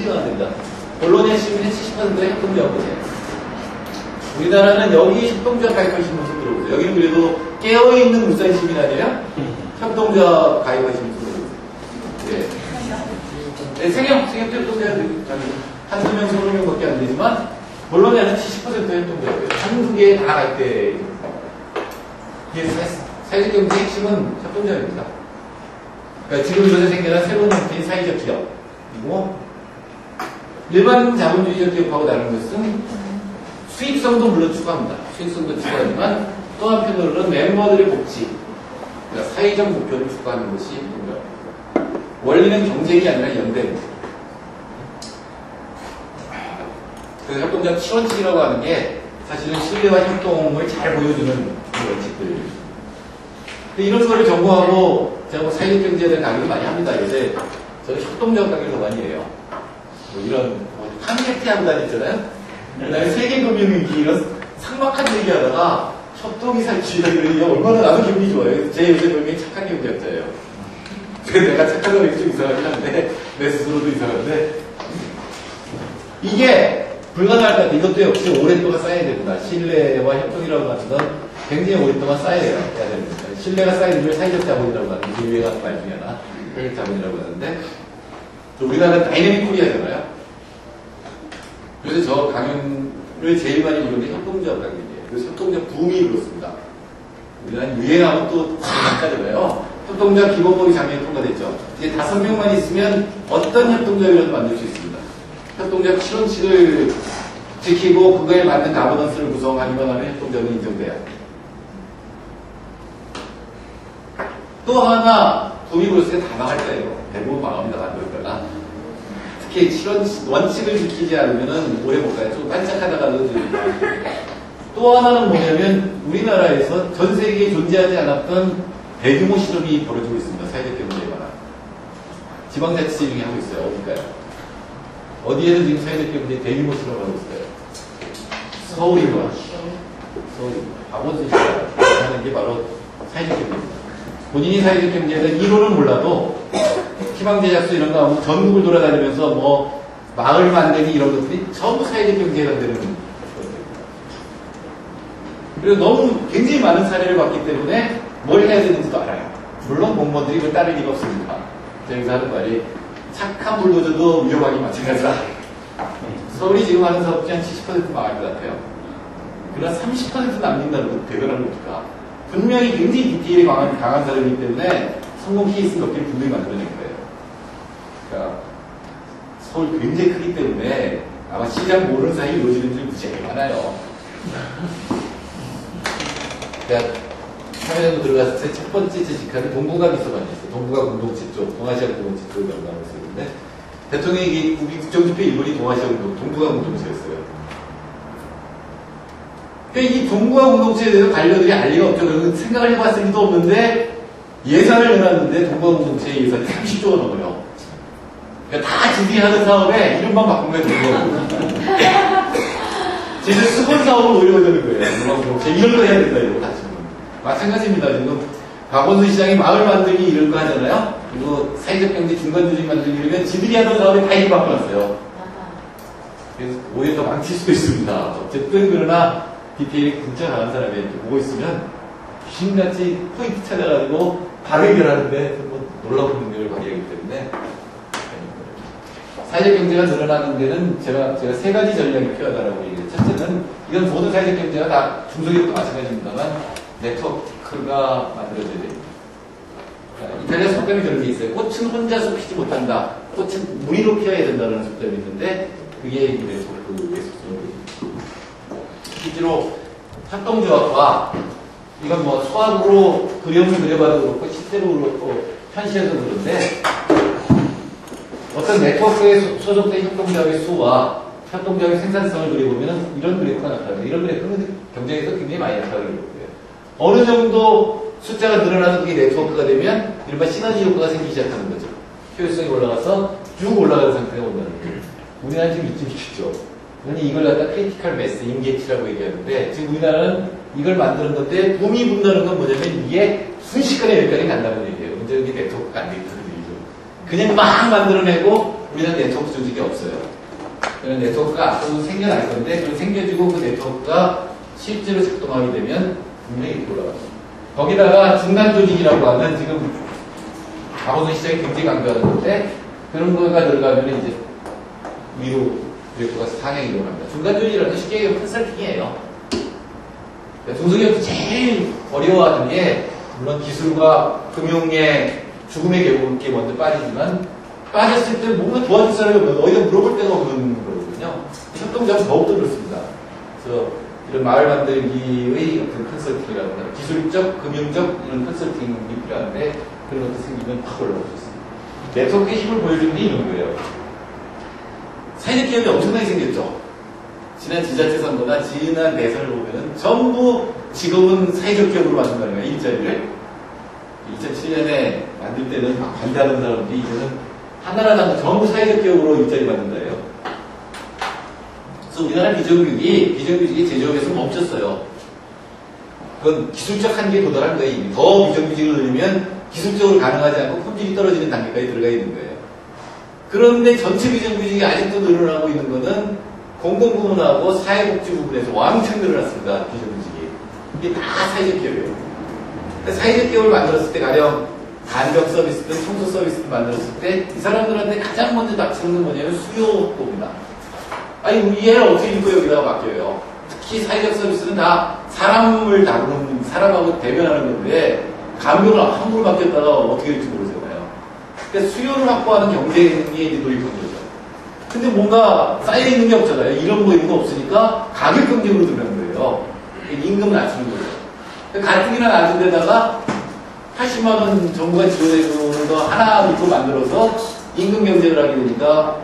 70%가 안 됩니다. 볼로냐 시민의 70%가 협동조합이에요. 우리나라는 여기 협동조합 가입하신 분들 들어오세요. 여기는 그래도 깨어있는 울산 시민 아니에요? 협동조합 가입하신 분들 들어오세요. 네. 생협 협동조합 한두 명, 20명밖에 안 되지만, 볼로냐는 70% 협동조합이에요. 한두 개에 다 가입돼. 사회적 경제의 핵심은 협동조합입니다. 그러니까 지금 요새 생겨난 새로운 형태인 사회적 기업이고, 일반 자본주의적 기업하고 다른 것은 수익성도 물론 추구합니다. 수익성도 추구하지만 또 한편으로는 멤버들의 복지, 그러니까 사회적 목표를 추구하는 것이 협동조합입니다. 원리는 경쟁이 아니라 연대입니다. 그래서 협동조합 실원칙이라고 하는 게 사실은 신뢰와 협동을 잘 보여주는 원칙들입니다. 이런 거를 전공하고 제가 뭐 사회적 경제에 대한 강의를 많이 합니다. 요새 저는 협동조합 강의를 더 많이 해요. 뭐 이런 콘택트 하고 다녔잖아요. 그다음에 세계금융위기 이런 삭막한 얘기하다가 협동이 살취다 이러니 얼마나 나도 기분이 좋아요. 제 요새 별명이 착한 경제학자예요. 그래서 내가 착하다고 해서 좀 이상하긴 한데 내 스스로도 이상한데 이게 불가능할 것 같아요. 이것도 역시 오랫동안 쌓여야 됩니다. 신뢰와 협동이라고 하는 건 굉장히 오랫동안 쌓여야 됩니다. 신뢰가 쌓이는 걸 사회적 자본이라고 하는 게 유해가 말 중에 하나 사회적 자본이라고 하는데 우리나라는 다이내믹 코리아잖아요. 그래서 저 강연을 제일 많이 부르는 게 협동조합 강연이에요. 그래서 협동조합 붐이 그렇습니다. 우리나라는 유행하고 또 다르잖아요. 협동조합 기본법이 작년에 통과됐죠. 이제 5명만 있으면 어떤 협동조합이라도 만들 수 있습니다. 협동조합 실원칙을 지키고 그거에 맞는 가버넌스를 구성하기만 하면 협동조합은 인정돼요. 또 하나 붐이 불었을 때 다 망할 거예요. 대부분 망합니다. 만들다가 특히 원칙을 지키지 않으면 오래 못 가요. 좀 반짝하다가도 또 하나는 뭐냐면 우리나라에서 전 세계에 존재하지 않았던 대규모 실험이 벌어지고 있습니다. 사회적 경제에 관한 지방자치제 중에 하고 있어요. 어딜까요? 어디에는 지금 사회적 경제 대규모 실험을 하고 있어요? 서울입니다. 서울입니다. 박원순 씨가 하는 게 바로 사회적 경제입니다. 본인이 사회적 경제에 대한 이론은 몰라도 희망제작소 이런 거 하고 전국을 돌아다니면서 뭐 마을 만들기 이런 것들이 전부 사회적 경제에 해당되는 것들입니다. 그리고 너무 굉장히 많은 사례를 봤기 때문에 뭘 해야 되는지도 알아요. 물론 공무원들이 그걸 따를 리가 없습니다. 여기서 하는 말이 착한 불도저도 위험하기 마찬가지다. 서울이 지금 하는 사업 중에 한 70% 망할 것 같아요. 그러나 30% 남긴다는 건 대단한 겁니까? 분명히 굉장히 디테일이 강한 사람이기 때문에 성공 케이스 몇 개를 분명히 만들어낼 거예요. 그러니까 서울 굉장히 크기 때문에 아마 시장 모르는 사이에 이루어지는 일이 무지하게 많아요. 제가 참여정부 들어갔을 때 첫 번째 재직하는 동부가 비서관이 있어요. 동부가 공동체 쪽, 동아시아 공동체 쪽을 담당하고 있었는데 대통령이 우리 국정지표 1번이 동아시아 공동체, 동부가 공동체였어요. 그러니까 이 동부가 공동체에 대해서 관료들이 알 리가 없죠. 그런 생각을 해봤을 리도 없는데 예산을 내놨는데 동부가 공동체의 예산이 30조가 넘어요. 그러니까 다 지들이 하는 사업에 이름만 바꾸면 되는 거예요. 지들 수건 사업을 오히려 되는 거예요. 동부가 공동체 이런 거 해야 된다 이러고 같이. 마찬가지입니다. 지금 박원순 시장이 마을 만들기 이런 거 하잖아요. 그리고 사회적 경제 중간 조직 만들기 이러면 지들이 하던 사업에 다 이름 바꿔놨어요. 그래서 오히려 더 망칠 수도 있습니다. 어쨌든 그러나 디테일이 진짜 강한 사람이 이렇게 보고 있으면 귀신같이 포인트 찾아가지고 바로 해결하는데 뭐 놀라운 능력을 발휘하기 때문에 사회적 경제가 늘어나는 데는 제가 세 가지 전략이 필요하다고 얘기해요. 첫째는 이건 모든 사회적 경제가 다 중소기업도 마찬가지입니다만 네트워크가 만들어져야 됩니다. 이탈리아 속담이 그런 게 있어요. 꽃은 혼자서 피지 못한다. 꽃은 무리로 피어야 된다는 속담이 있는데 그게 네트워크의 속담입니다. 실제로 협동조합과 이건 뭐 수학으로 그림을 그려봐도 그렇고 실제로 그렇고 현실에도 그런데 어떤 네트워크에 소속된 협동조합의 수와 협동조합의 생산성을 그려보면 이런 그래프가 나타납니다. 이런 그래프는 경제에서 굉장히 많이 나타나는 거예요. 어느 정도 숫자가 늘어나서 그게 네트워크가 되면 이른바 시너지 효과가 생기기 시작하는 거죠. 효율성이 올라가서 쭉 올라가는 상태가 온다는 거예요. 우리나라는 지금 이쯤 있죠. 그러니 이걸 갖다 크리티컬 매스, 임계치라고 얘기하는데 지금 우리나라는 이걸 만드는 건데 붐이 분다는 건 뭐냐면 이게 순식간에 여기까지 간다는 얘기예요. 문제는 이게 네트워크가 안 돼 있다는 얘기죠. 그냥 막 만들어내고 우리는 네트워크 조직이 없어요. 그런 네트워크가 앞으로 생겨날 건데, 그 생겨지고 그 네트워크가 실제로 작동하게 되면 분명히 이렇게 올라갑니다. 거기다가 중간 조직이라고 하는 지금 자본주의 시장이 굉장히 강조하는 건데, 그런 거가 들어가면 이제 위로 디렉터가 상향 이동을 합니다. 중간 조직이라는 건 쉽게 얘기하면 컨설팅이에요. 중소기업도 제일 어려워하는 게, 물론 기술과 금융의 죽음의 계곡에 먼저 빠지지만, 빠졌을 때 뭔가 도와줄 사람이 없는, 어디다 물어볼 데가 없는 거거든요. 협동조합은 더욱더 그렇습니다. 그래서 이런 마을 만들기의 어떤 컨설팅이라든가, 기술적, 금융적 이런 컨설팅이 필요한데, 그런 것도 생기면 확 올라올 수 있습니다. 네트워크의 힘을 보여주는 게 이런 거예요. 사회적 기업이 엄청나게 생겼죠. 지난 지자체 선거나 지난 대선을 보면은 전부 직업은 사회적 기업으로 만든다는 거예요. 일자리를. 2007년에 만들 때는 막 반대하던 사람들이 이제는 하나하나 전부 사회적 기업으로 일자리 만든다예요. 그래서 우리나라 비정규직이 제조업에서 멈췄어요. 그건 기술적 한계에 도달한 거예요. 이미. 더 비정규직을 늘리면 기술적으로 가능하지 않고 품질이 떨어지는 단계까지 들어가 있는 거예요. 그런데 전체 비정규직이 아직도 늘어나고 있는 것은 공공부문하고 사회복지 부분에서 왕창 늘어났습니다. 비정규직이. 이게 다 사회적 기업이에요. 사회적 기업을 만들었을 때 가령 간병 서비스든 청소 서비스든 만들었을 때 이 사람들한테 가장 먼저 닥치는 건 뭐냐면 수요 확보입니다. 아니 이 애를 어떻게 입고 여기다가 맡겨요. 특히 사회적 서비스는 다 사람을 다루는 사람하고 대면하는 건데 간병을 함부로 맡겼다가 어떻게 될지 모르잖아요. 그러니까 수요를 확보하는 경쟁에 이제 돌입한 거죠. 근데 뭔가 쌓여있는 게 없잖아요. 이런 거 이런 거 없으니까 가격 경쟁으로 들어간 거예요. 임금을 낮추는 거죠. 가뜩이나 낮은 데다가 80만원 정부가 지원해주는 거 하나부터 만들어서 임금 경쟁을 하게 되니까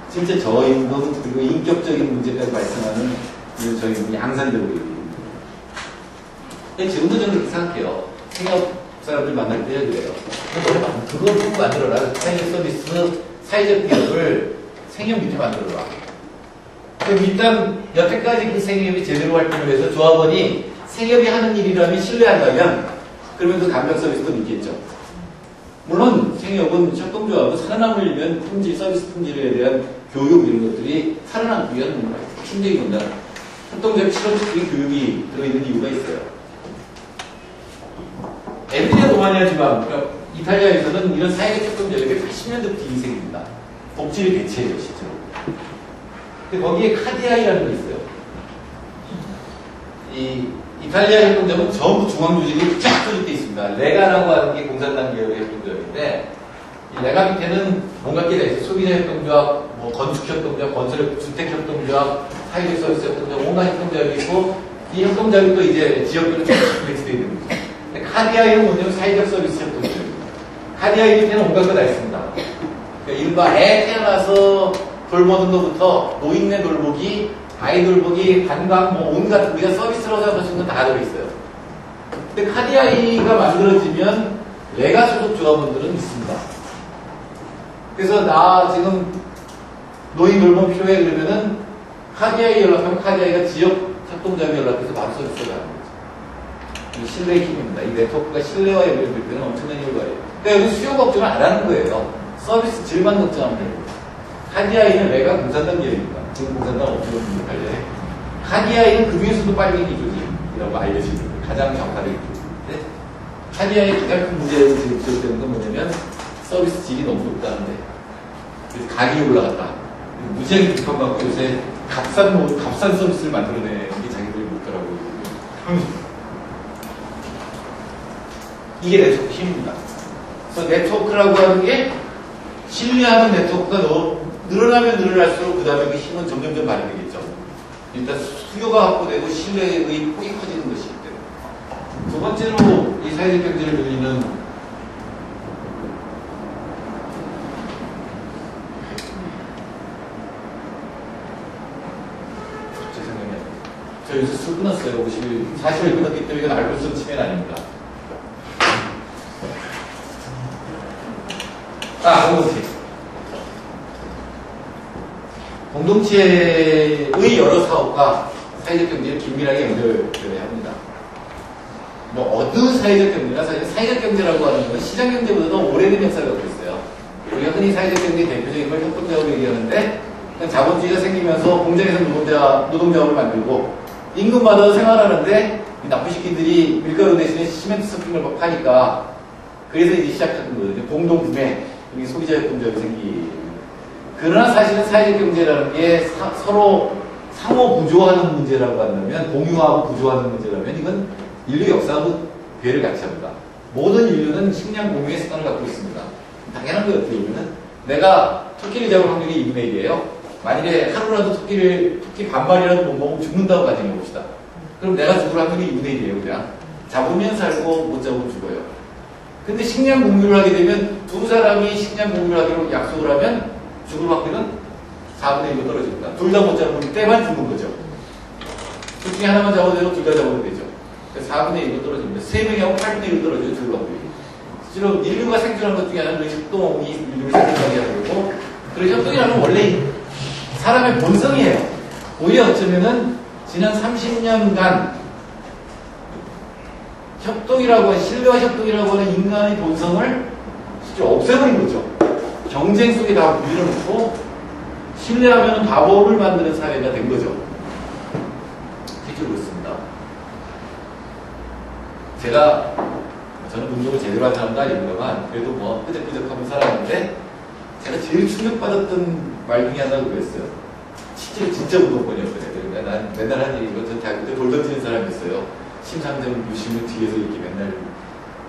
진짜 저임금 그리고 인격적인 문제까지 발생하는 저임금이 양산되고 있습니다. 지금도 저는 그렇게 생각해요. 생업 사람들 만날 때 그래요. 그걸 꼭 만들어라. 사회적 서비스, 사회적 기업을 생협 밑에 만들어라. 그럼 일단 여태까지 그 생협이 제대로 활동을 해서 조합원이 생협이 하는 일이라면 신뢰한다면 그러면 그 간병 서비스도 믿겠죠. 물론 생협은 협동조합은 살아남으려면 품질, 서비스 품질에 대한 교육 이런 것들이 살아남기 위한 핵심적인 건다. 협동조합 실험적인 교육이 들어있는 이유가 있어요. 엔비디아도 많이 하지만 그러니까 이탈리아에서는 이런 사회적 협동조합이 80년대부터 인생입니다. 복지를 대체해요, 실제로. 근데 거기에 카디아이라는 게 있어요. 이 이탈리아 협동조합은 전부 중앙조직이 쫙 조직되어 있습니다. 레가라고 하는 게 공산당 계열의 협동조합인데 이 레가 밑에는 뭔가 끼가 있어요. 소비자 협동조합, 뭐 건축 협동조합, 건설 주택 협동조합, 사회적 서비스 협동조합, 온갖 협동조합이 있고 이 협동조합이 또 이제 지역별로 쫙 배치되어 있는 거죠. 근데 카디아이는 뭐냐면 사회적 서비스 협동조합입니다. 카디아이 밑에는 온갖 거 다 있습니다. 그러니까 이른바 애 태어나서 돌보는 것부터 노인네 돌보기, 아이 돌보기, 관광, 뭐 온갖 우리가 서비스라고 생각할 수 있는 건 다 들어있어요. 근데 카디아이가 만들어지면 레가 소속 조합원들은 있습니다. 그래서 나 지금 노인 돌봄 필요해 그러면은 카디아이 연락하면 카디아이가 지역 협동조합에 연락해서 바로 서비스를 하는 거죠. 이 신뢰의 힘입니다. 이 네트워크가 신뢰와 연결될 때는 엄청난 힘을 발휘해요. 그러니까 여기 수요 걱정을 안 하는 거예요. 서비스 질만 걱정하면 돼요. 카디아이는 레가 공산당 계열입니다. 지금 공산당 없는 관련해. 카디아이는 그 중에서도 빨갱이 조직이라고 알려지는 거예요. 가장 정파적인 조직인데 카디아의 가장 큰 문제로 지금 지적되는 건 뭐냐면 서비스 질이 너무 높다는데 그래서 가격이 올라갔다. 무지하게 비판받고 요새 값싼 서비스를 만들어내는 게 자기들이 못하라고. 이게 네트워크 힘입니다. 그래서 네트워크라고 하는 게 신뢰하는 네트워크가 늘어나면 늘어날수록 그 다음에 그 힘은 점점점 발휘되겠죠. 일단 수요가 확보되고 신뢰의 폭이 커지는 것이기 때문에. 두 번째로 이 사회적 경제를 늘리는 저 요새 술 끊었어요. 40일 끊었기 때문에 이건 알코올성 치매는 아닙니다. 공동체의 여러 사업과 사회적 경제를 긴밀하게 연결해야 합니다. 뭐 어느 사회적 경제나 사회적 경제라고 하는 건 시장 경제보다도 오래된 역사를 갖고 있어요. 우리가 흔히 사회적 경제의 대표적인 걸 협동작업을 얘기하는데 자본주의가 생기면서 공장에서 노동자업을 만들고 임금받아서 생활하는데 이 나쁜 새끼들이 밀가루 대신에 시멘트 섞인 걸 막 파니까 그래서 이제 시작한 거거든요. 공동구매, 여기 소비자 협동조합이 생기. 그러나 사실은 사회적 경제라는 게 서로 상호 부조하는 문제라고 한다면, 공유하고 부조하는 문제라면 이건 인류 역사하고 괴를 같이 합니다. 모든 인류는 식량 공유의 습관을 갖고 있습니다. 당연한 거예요. 어떻게 보면은 내가 토끼를 잡을 확률이 2분의 1이에요. 만일에 하루라도 토끼 반마리라도 못 먹으면 죽는다고 가정해봅시다. 그럼 내가 죽을 확률이 2분의 1이에요. 그냥 잡으면 살고 못 잡으면 죽어요. 근데 식량 공유를 하게 되면 두 사람이 식량 공유를 하기로 약속을 하면 죽을 확률은 4분의 1로 떨어집니다. 둘 다 못 잡으면 때만 죽는 거죠. 둘 중에 하나만 잡아도 되고 둘 다 잡아도 되죠. 4분의 1로 떨어집니다. 3명이 하고 8분의 1로 떨어져요. 죽을 확률이. 실제로 인류가 생존하는 것 중에 하나는 협동이 인류를 생존하게 하는 거고, 그리고 협동이라는 건 원래 사람의 본성이에요. 오히려 어쩌면은 지난 30년간 신뢰와 협동이라고 하는 인간의 본성을 실제로 없애버린 거죠. 경쟁 속에 다 밀어넣고 신뢰하면 바보를 만드는 사회가 된 거죠. 실제로 그렇습니다. 저는 운동을 제대로 한 사람도 아닙니다만 그래도 뭐 끄적끄적하면 살았는데 제가 제일 충격받았던 말 중에 하나가 그랬어요. 진짜 운동권이었어요. 난 맨날 하는 얘기고, 전 대학교 때 돌 던지는 사람이 있어요. 심상정 유심을 뒤에서 이렇게 맨날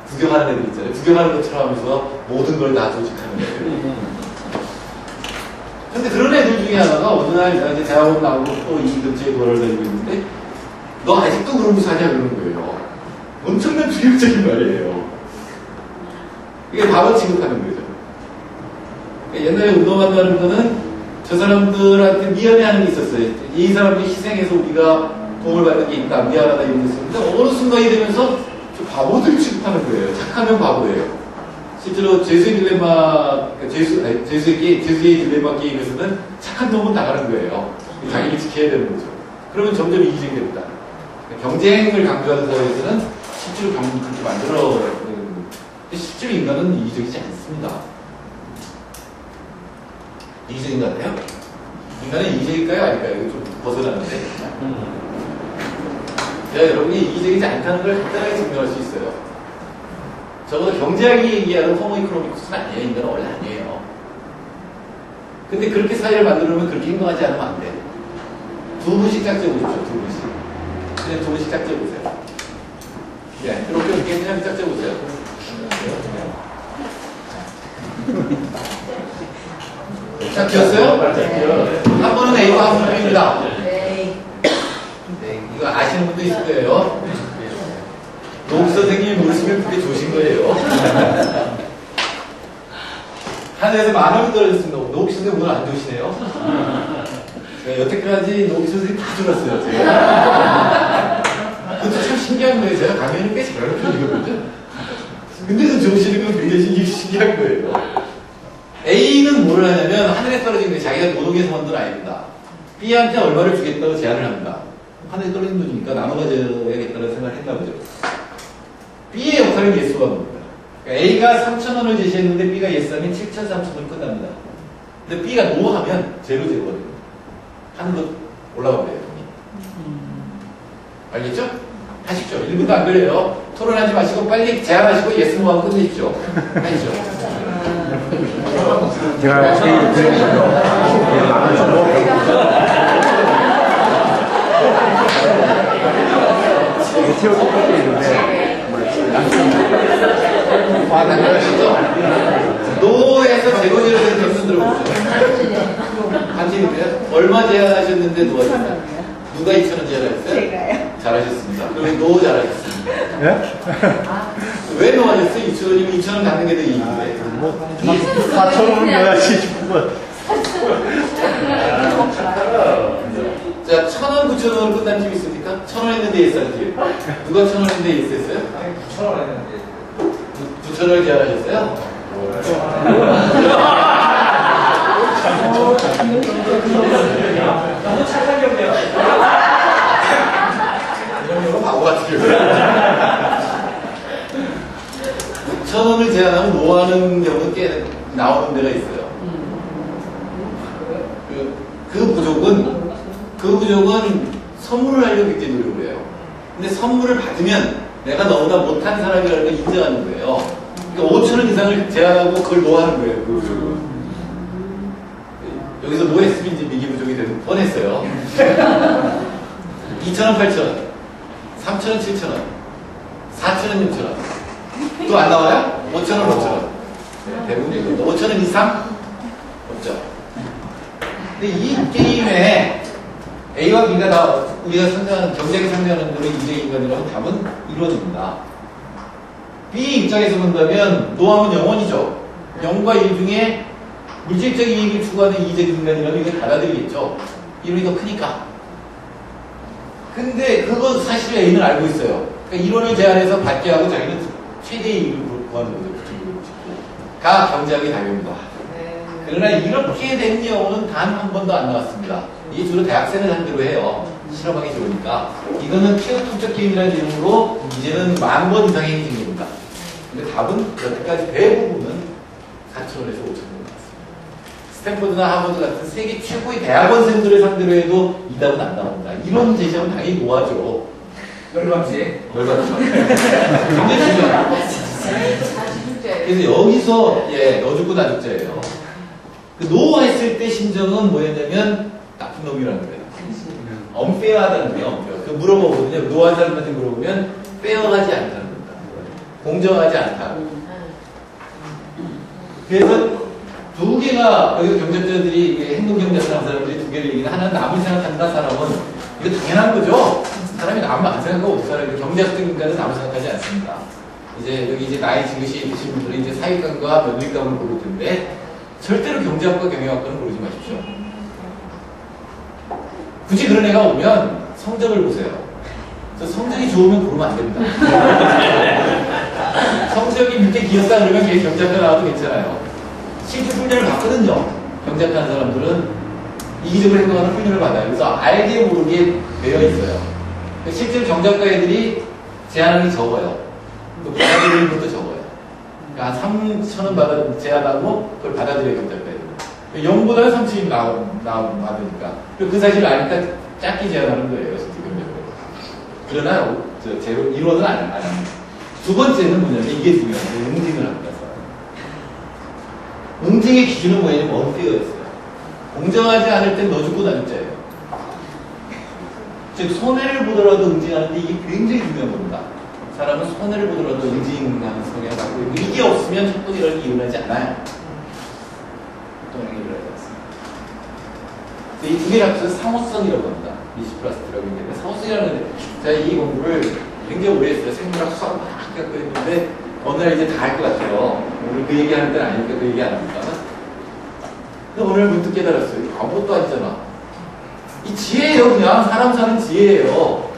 구경하는 애들 있잖아요. 구경하는 것처럼 하면서 모든 걸 다 조직하는 애들. 근데 그런 애들 중에 하나가 어느 날 내가 이제 대학원 나오고 또 이 근처에 돌을 다니고 있는데, 너 아직도 그러고 사냐 그러는 거예요. 엄청난 충격적인 말이에요. 이게 바보 취급하는 거죠. 옛날에 운동한다는 거는 저 사람들한테 미안해하는 게 있었어요. 이 사람들이 희생해서 우리가 도움을 받는 게 있다, 미안하다 이런 게 있었는데 어느 순간이 되면서 저 바보들 취급하는 거예요. 착하면 바보예요. 실제로 제수의 딜레마, 제수의 딜레마 게임에서는 착한 놈은 나가는 거예요. 자기를 지켜야 되는 거죠. 그러면 점점 이기적이 됩니다. 경쟁을 강조하는 사회에서는 실제로 그렇게 만들어, 실제로 인간은 이기적이지 않습니다. 이기적인 것 같아요? 인간은 이기적일까요? 아닐까요? 이거 좀 벗어나는데. 제가 여러분이 이기적이지 않다는 걸 간단하게 증명할 수 있어요. 적어도 경제학이 얘기하는 호모 이코노미쿠스는 아니에요. 인간은 원래 아니에요. 근데 그렇게 사회를 만들려면 그렇게 행동하지 않으면 안 돼. 두 분씩 짝져보십시오. 두 분씩. 그냥 두 분씩 짝져보세요. 네, 이렇게 그냥 짝져보세요. 짝지었어요? 한 분은 A고 한 분은 B입니다. 네, 이거 아시는 분도 있을 거예요. 노 선생님이 모르시면 그게 좋으신 거예요. 하늘에서 만원이 떨어졌습니다. 노 선생님 오늘 안 좋으시네요. 여태까지 노 선생님 다 졸았어요. 제가. 그것도 참 신기한 거예요. 제가 강연을 꽤 잘하는 편이거든요. 근데도 좋으시는 건 굉장히 신기한 거예요. A는 뭐를 하냐면 하늘에 떨어진 게 자기가 노동에서 번 돈 아닙니다. B한테 얼마를 주겠다고 제안을 합니다. 하늘에 떨어진 돈이니까 나눠 가져야겠다는 생각을 했나 보죠. B의 역할은 예스가 뭡니다. 그러니까 A가 3,000원을 제시했는데 B가 예스하면 7,300원 끝납니다. 근데 B가 노하면 제로거든요. 하늘로 올라가면 돼요. 알겠죠? 하십시오. 1분도 안 걸려요. 토론하지 마시고 빨리 제안하시고 예스 노하고 끝내십시오. 하시죠. 제가 제일 똑같이 있는데 노에서 제로제로 된 점수 들어보죠. 한팀인데요. 얼마 제안하셨는데 노하셨나요? 누가 2,000원 제안하셨어요? 제가요. 잘하셨습니다. 그럼 노 잘하셨습니다. 왜 노하셨어요? 2,000원이면 2,000원 받는 게 더 이익인데. 4,000원은 내야지 싶으면. 자, 1,000원, 9,000원으로 끝난 팀이 있습니까? 1,000원 했는데 예스한 팀. 누가 1,000원 했는데 예스했어요? 9,000원 했는데 9,000원을 제안하셨어요? 너무 착한 경우야. 이런 경우 바보 같은 경우야. 9,000원을 제안하면 노하는 경우는 꽤 나오는 데가 있어요. 그 부족은 선물을 하려고 굉장히 노력을 해요. 근데 선물을 받으면 내가 너보다 못한 사람이라는 걸 인정하는 거예요. 그러니까 5,000원 이상을 제한하고 그걸 노하는 거예요. 그 부족은. 여기서 뭐 했으면 이제 미기 부족이 되는 뻔했어요. 2,000원, 8,000원, 3,000원, 7,000원, 4,000원, 6,000원. 또 안 나와요? 5,000원, 5,000원. 네, 대부분이 이거 5,000원 이상? 없죠. 근데 이 게임에 A와 B가 다 우리가 상상하는, 경쟁이 상상하는 대로 이제 인간이라면 답은 이루어집니다. B 입장에서 본다면 노함은 0원이죠. 0과 1 중에 물질적인 이익을 추구하는 이익적인 인간이라면 이걸 받아들이겠죠. 이론이 더 크니까. 근데 그거 사실 A는 알고 있어요. 그러니까 이론을 제안해서 받게 하고 자기는 최대의 이익을 구하는 거죠. 가 경제학의 답입니다. 그러나 이렇게 된 경우는 단 한 번도 안 나왔습니다. 이게 주로 대학생을 상대로 해요. 실험하기 좋으니까. 이거는 피어통적 게임이라는 이름으로 이제는 10,000번 이상의 행진입니다. 근데 답은 여태까지 대부분은 4,000원에서 5,000원 나왔습니다. 스탠포드나 하버드 같은 세계 최고의 대학원생들을 상대로 해도 이 답은 안 나옵니다. 이런 제시하면 당연히 뭐하죠? 열받지. 열받죠. 굉장히 중요합니다. 그래서 여기서 너 죽고 나 죽자예요. 그 노했을 때 심정은 뭐였냐면 나쁜 놈이라는 거예요. 언페어하다는 거예요. 언페어. 그 물어보거든요. 노한 사람한테 물어보면 페어하지 않다는 겁니다. 공정하지 않다. 그래서 두 개가 여기서 경제자들이 행동경제를 하는 사람들이 두 개를 얘기는 하나는 남을 생각한다. 사람은 이거 당연한 거죠. 사람이 남을 안 생각하고 어떻게 살아요. 경제학적인 인간은 남을 생각하지 않습니다. 이제 여기 이제 나이 지그시 드신 분들은 이제 사익감과 며느리감을 고를 텐데 절대로 경제학과 경영학과는 고르지 마십시오. 굳이 그런 애가 오면 성적을 보세요. 그래서 성적이 좋으면 고르면 안 됩니다. 성적이 밑에 기었다 그러면 걔 경제학과 나와도 괜찮아요. 실제 훈련을 받거든요. 경제학과 하는 사람들은 이기적으로 행동하는 훈련을 받아요. 그래서 알게 모르게 되어 있어요. 실제로 경제학과 애들이 제한하는 게 적어요. 또 받아들이는 것도 적어요. 그러니까 3,000원 제한하고 그걸 받아들여야 된다고 해요. 0보다 3,000이 받으니까. 그 사실을 아니까 작게 제한하는 거예요. 경제적으로. 그러나 제로 이론은 안 합니다. 두 번째는 뭐냐면 이게 중요한데 응징을 합니다. 응징의 기준은 뭐냐면 언페어였어요. 공정하지 않을 땐 너 죽고 나 죽자예요. 즉 손해를 보더라도 응징하는데 이게 굉장히 중요한 겁니다. 사람은 손해를 보더라도 응징하는 성향을 갖고 있고 이게 없으면 협동이라는 게 일어나지 않아요. 협동이라는 게 일어나지 않습니다. 이 두 개를 합쳐서 상호성이라고 합니다. 리시프라스트라고 얘기하는데 상호성이라는 건데 제가 이 공부를 굉장히 오래 했어요. 생물학 수학 막 갖고 했는데 어느 날 이제 다 할 것 같아요. 오늘 그 얘기하는 때는 아니니까 그 얘기 안 합니다. 근데 오늘 문득 깨달았어요. 아무것도 아니잖아. 이 지혜예요. 그냥 사람 사는 지혜예요.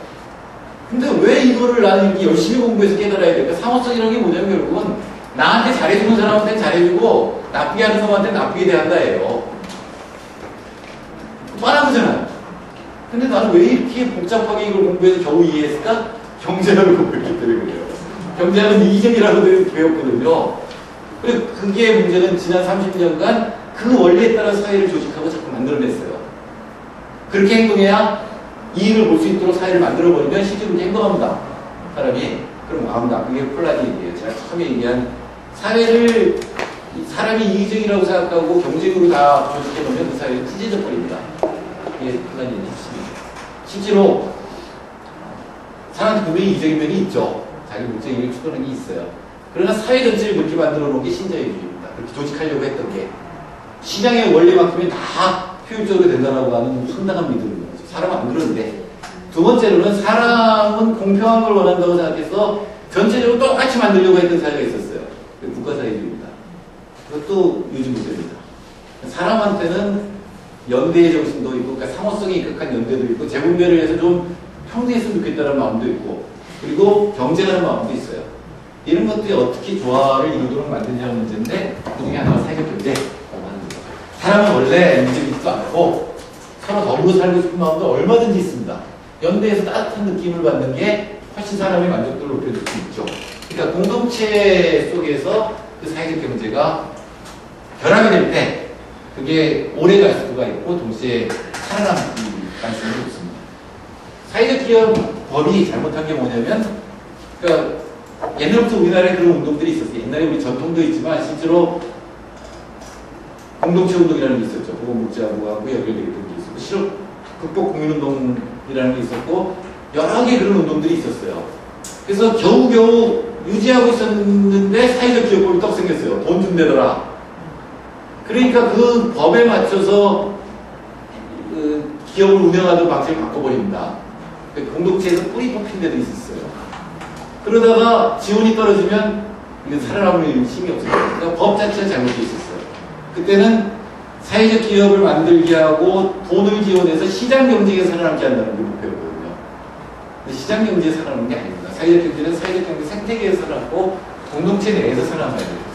근데 왜 이거를 나는 이렇게 열심히 공부해서 깨달아야 될까? 상호성이라는 게 뭐냐면 결국은 나한테 잘해주는 사람한테는 잘해주고 나쁘게 하는 사람한테는 나쁘게 대한다예요. 뻔한 거잖아요. 근데 나는 왜 이렇게 복잡하게 이걸 공부해서 겨우 이해했을까? 경제학을 공부했기 때문에 그래요. 경제학은 이기적이라고 배웠거든요. 그리고 그게 문제는 지난 30년간 그 원리에 따라 사회를 조직하고 자꾸 만들어냈어요. 그렇게 행동해야 이익을 볼 수 있도록 사회를 만들어버리면 실제로 그렇게 행동합니다. 사람이. 그럼 뭐 합니다. 그게 폴란이 얘기예요. 제가 처음에 얘기한 사회를 사람이 이기적이라고 생각하고 경쟁으로 다 조직해놓으면 그 사회는 찢어져 버립니다. 이게 폴란이 얘기의 핵심이죠. 실제로 사람한테 분명히 이기적인 면이 있죠. 자기 목적의 이익을 추구하는 게 있어요. 그러나 사회 전체를 그렇게 만들어 놓은 게 신자유주의입니다. 그렇게 조직하려고 했던 게. 시장의 원리만큼이 다 효율적으로 된다라고 하는 상당한 믿음인 거죠. 사람은 안 그러는데. 두 번째로는 사람은 공평한 걸 원한다고 생각해서 전체적으로 똑같이 만들려고 했던 사회가 있었어요. 국가사회주의입니다. 그것도 요즘 문제입니다. 사람한테는 연대의 정신도 있고, 그러니까 상호성이 입각한 연대도 있고, 재분배를 해서 좀 평등했으면 좋겠다는 마음도 있고, 그리고 경쟁하는 마음도 있어요. 이런 것들이 어떻게 조화를 이루도록 만드냐는 문제인데, 그 중에 하나가 사회적 경제라고 하는 거죠. 사람은 원래 인지도 않고, 서로 더불어 살고 싶은 마음도 얼마든지 있습니다. 연대에서 따뜻한 느낌을 받는 게 훨씬 사람의 만족도를 높여줄 수 있죠. 그러니까 공동체 속에서 그 사회적 경제가 결합이 될 때, 그게 오래 갈 수가 있고 동시에 살아남을 가능성이 높습니다. 사회적 기업 법이 잘못한 게 뭐냐면, 그러니까 옛날부터 우리나라에 그런 운동들이 있었어요. 옛날에 우리 전통도 있지만 실제로 공동체 운동이라는 게 있었죠. 보건복지하고 연결되어 있던 게 있었고, 실업 극복 국민운동이라는 게 있었고, 여러 개 그런 운동들이 있었어요. 그래서 겨우겨우 유지하고 있었는데 사회적 기업법이 떡 생겼어요. 돈 준대더라. 그러니까 그 법에 맞춰서 그 기업을 운영하던 방식을 바꿔버립니다. 공동체에서 뿌리 뽑힌 데도 있었어요. 그러다가 지원이 떨어지면 이게 살아남을 힘이 없어요. 그러니까 법 자체가 잘못되어 있었어요. 그때는 사회적 기업을 만들게 하고 돈을 지원해서 시장 경제에 살아남게 한다는 게 목표였거든요. 근데 시장 경제에 살아남는 게 아닙니다. 사회적 경제는 사회적 경제 생태계에서 살아남고 공동체 내에서 살아남아야 돼요.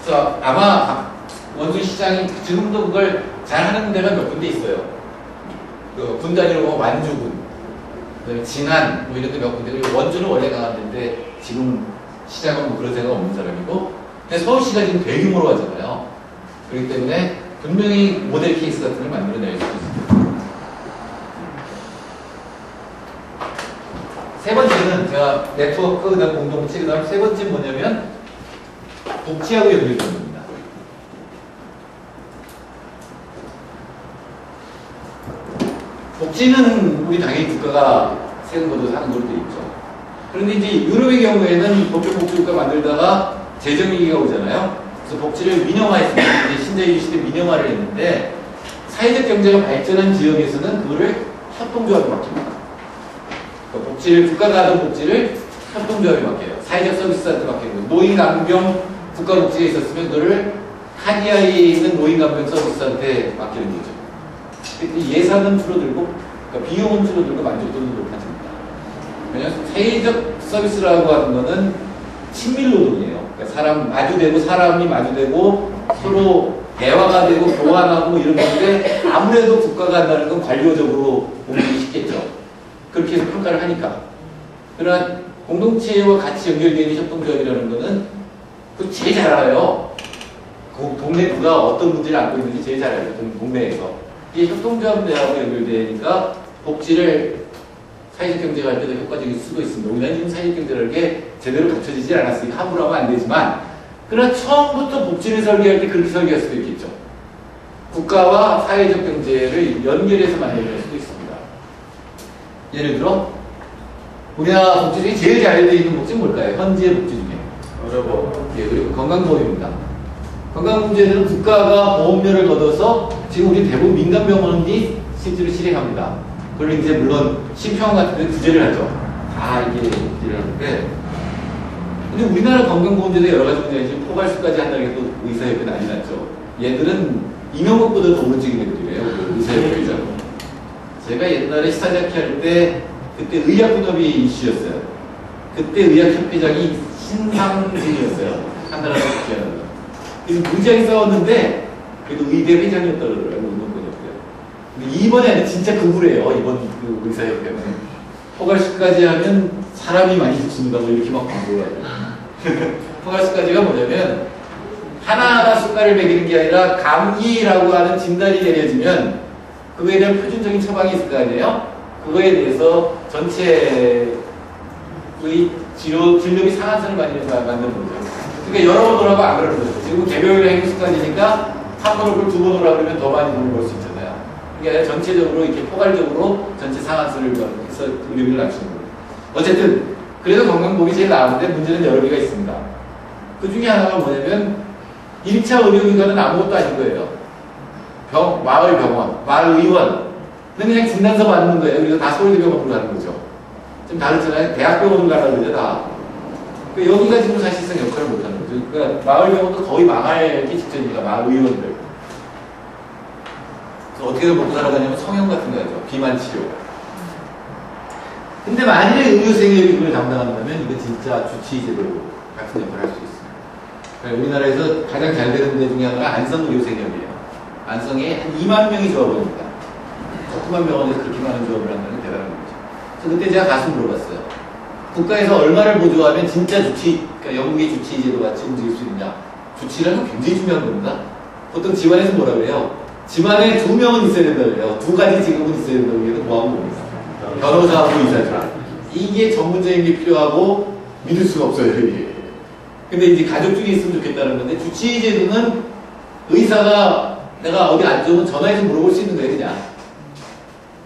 그래서 아마 원숭이 시장이 지금도 그걸 잘하는 데가 몇 군데 있어요. 그 군단위로 보면 완주군, 진안 뭐 이런 데 몇 군데. 그리고 원주는 원래 강한데인데 지금 시장은 뭐 그런 생각 없는 사람이고, 근데 서울시가 지금 대규모로 하잖아요. 그렇기 때문에 분명히 모델 케이스 같은 걸 만들어낼 수 있습니다. 세 번째는 제가 네트워크, 그다음 공동체, 그다음 세 번째 뭐냐면 복지하고 연결되는 겁니다. 복지는 우리 당연히 국가가 세금 걷어서 하는 걸로 돼 있죠. 그런데 이제 유럽의 경우에는 법정복지국가 만들다가 재정위기가 오잖아요. 그래서 복지를 민영화했습니다. 이제 신자유주의 시대 민영화를 했는데 사회적 경제가 발전한 지역에서는 그거를 협동조합에 맡깁니다. 그러니까 복지를 국가가 하던 복지를 협동조합에 맡겨요. 사회적 서비스한테 맡기고, 노인간병 국가복지가 있었으면 그거를 카디아에 있는 노인간병 서비스한테 맡기는 거죠. 예산은 줄어들고, 그러니까 비용은 줄어들고 만족도는 높아집니다. 왜냐하면 사회적 서비스라고 하는 거는 친밀 노동이에요. 그러니까 사람이 마주되고 서로 대화가 되고 교환하고 뭐 이런 건데, 아무래도 국가가 한다는 건 관료적으로 옮기기 쉽겠죠. 그렇게 해서 평가를 하니까. 그러나 공동체와 같이 연결되어 있는 협동조합이라는 거는 그 제일 잘 알아요. 그 동네 누가 어떤 문제를 안고 있는지 제일 잘 알아요. 동네에서. 이게 협동조합 내하고 연결되니까 복지를 사회적 경제가 할 때도 효과적일 수도 있습니다. 우리나라 지금 사회적 경제라는 게 제대로 갖춰지지 않았으니까 함부로 하면 안 되지만, 그러나 처음부터 복지를 설계할 때 그렇게 설계할 수도 있겠죠. 국가와 사회적 경제를 연결해서 만들 수도 있습니다. 예를 들어 우리나라 복지 중에 제일 잘 되어 있는 복지는 뭘까요? 현재 복지 중에 의료보험, 예, 그리고 건강보험입니다. 건강문제는 국가가 보험료를 걷어서 지금 우리 대부분 민간병원이 실제로 실행합니다. 그걸 이제 물론 심평원 같은 데 구제를 하죠. 다 이게 구제를 하는데, 근데 우리나라 건강보험제도 여러 가지 문제가 지금 포괄수까지 한다는 게 또 의사협회 난리 났죠. 얘들은 이명박보다 더 오른쪽인 애들이래요. 그 의사협회의장. 제가 옛날에 시사자키 할 때 그때 의학분업이 이슈였어요. 그때 의학협회장이 신상진이었어요. 한 나라로 기하는 거. 그래서 무지하게 싸웠는데 그래도 의대 회장이었다 그러더라고요. 운동권이었고요. 근데 이번에 아니라 진짜 극우래요. 이번 그 의사협회는. 포괄수까지 하면 사람이 많이 죽습니다. 뭐 이렇게 막 광고를 하죠. 포괄수까지가 뭐냐면 하나하나 숟갈을 먹이는 게 아니라 감기라고 하는 진단이 내려지면 그거에 대한 표준적인 처방이 있을 거 아니에요? 그거에 대해서 전체의 진료비 상한선을 만드는 거죠. 그러니까 여러 번 오라고 안 그러는 거죠. 지금 개별의 행습까지니까 한 번 오고 두 번 오라고 그러면 더 많이 돈을 벌 수 있잖아요. 그게 아니라 전체적으로 이렇게 포괄적으로 전체 상한선을 해서 의료비를 낮추는 거예요. 어쨌든 그래서 건강보험이 제일 나았는데 문제는 여러 개가 있습니다. 그 중에 하나가 뭐냐면 1차 의료기관은 아무것도 아닌 거예요. 마을 병원, 마을 의원은 그냥 진단서 받는 거예요. 그래서 다 서울대병원으로 가는 거죠. 좀 다르잖아요. 대학병원으로 가는 거죠, 다. 그러니까 여기가 지금 사실상 역할을 못하는 거죠. 그러니까 마을 병원도 거의 망하기 직전이니까, 마을 의원들. 그래서 어떻게 먹고 살아가냐면 성형 같은 거 하죠. 비만 치료. 근데 만일에 의료생활이 이걸 담당한다면 이거 진짜 주치의제도 같은 역할을 할 수 있습니다. 그러니까 우리나라에서 가장 잘 되는 데 중에 하나가 안성의료생활이에요. 안성에 한 2만 명이 조합을 합니다. 조그만 병원에서 그렇게 많은 조합을 한다는 게 대단한 거죠. 그래서 그때 제가 가서 물어봤어요. 국가에서 얼마를 보조하면 진짜 그러니까 영국의 주치의제도 같이 움직일 수 있냐. 주치의라는 건 굉장히 중요한 겁니다. 보통 집안에서 뭐라 그래요? 집안에 2명은 있어야 된다고 그래요. 2가지 직업은 있어야 된다고 해도 뭐하고 뭡니까? 변호사하고 의사죠. 이게 전문적인 게 필요하고 믿을 수가 없어요, 이게. 근데 이제 가족 중에 있으면 좋겠다는 건데, 주치의 제도는 의사가 내가 어디 안 좋으면 전화해서 물어볼 수 있는 거예요, 그냥.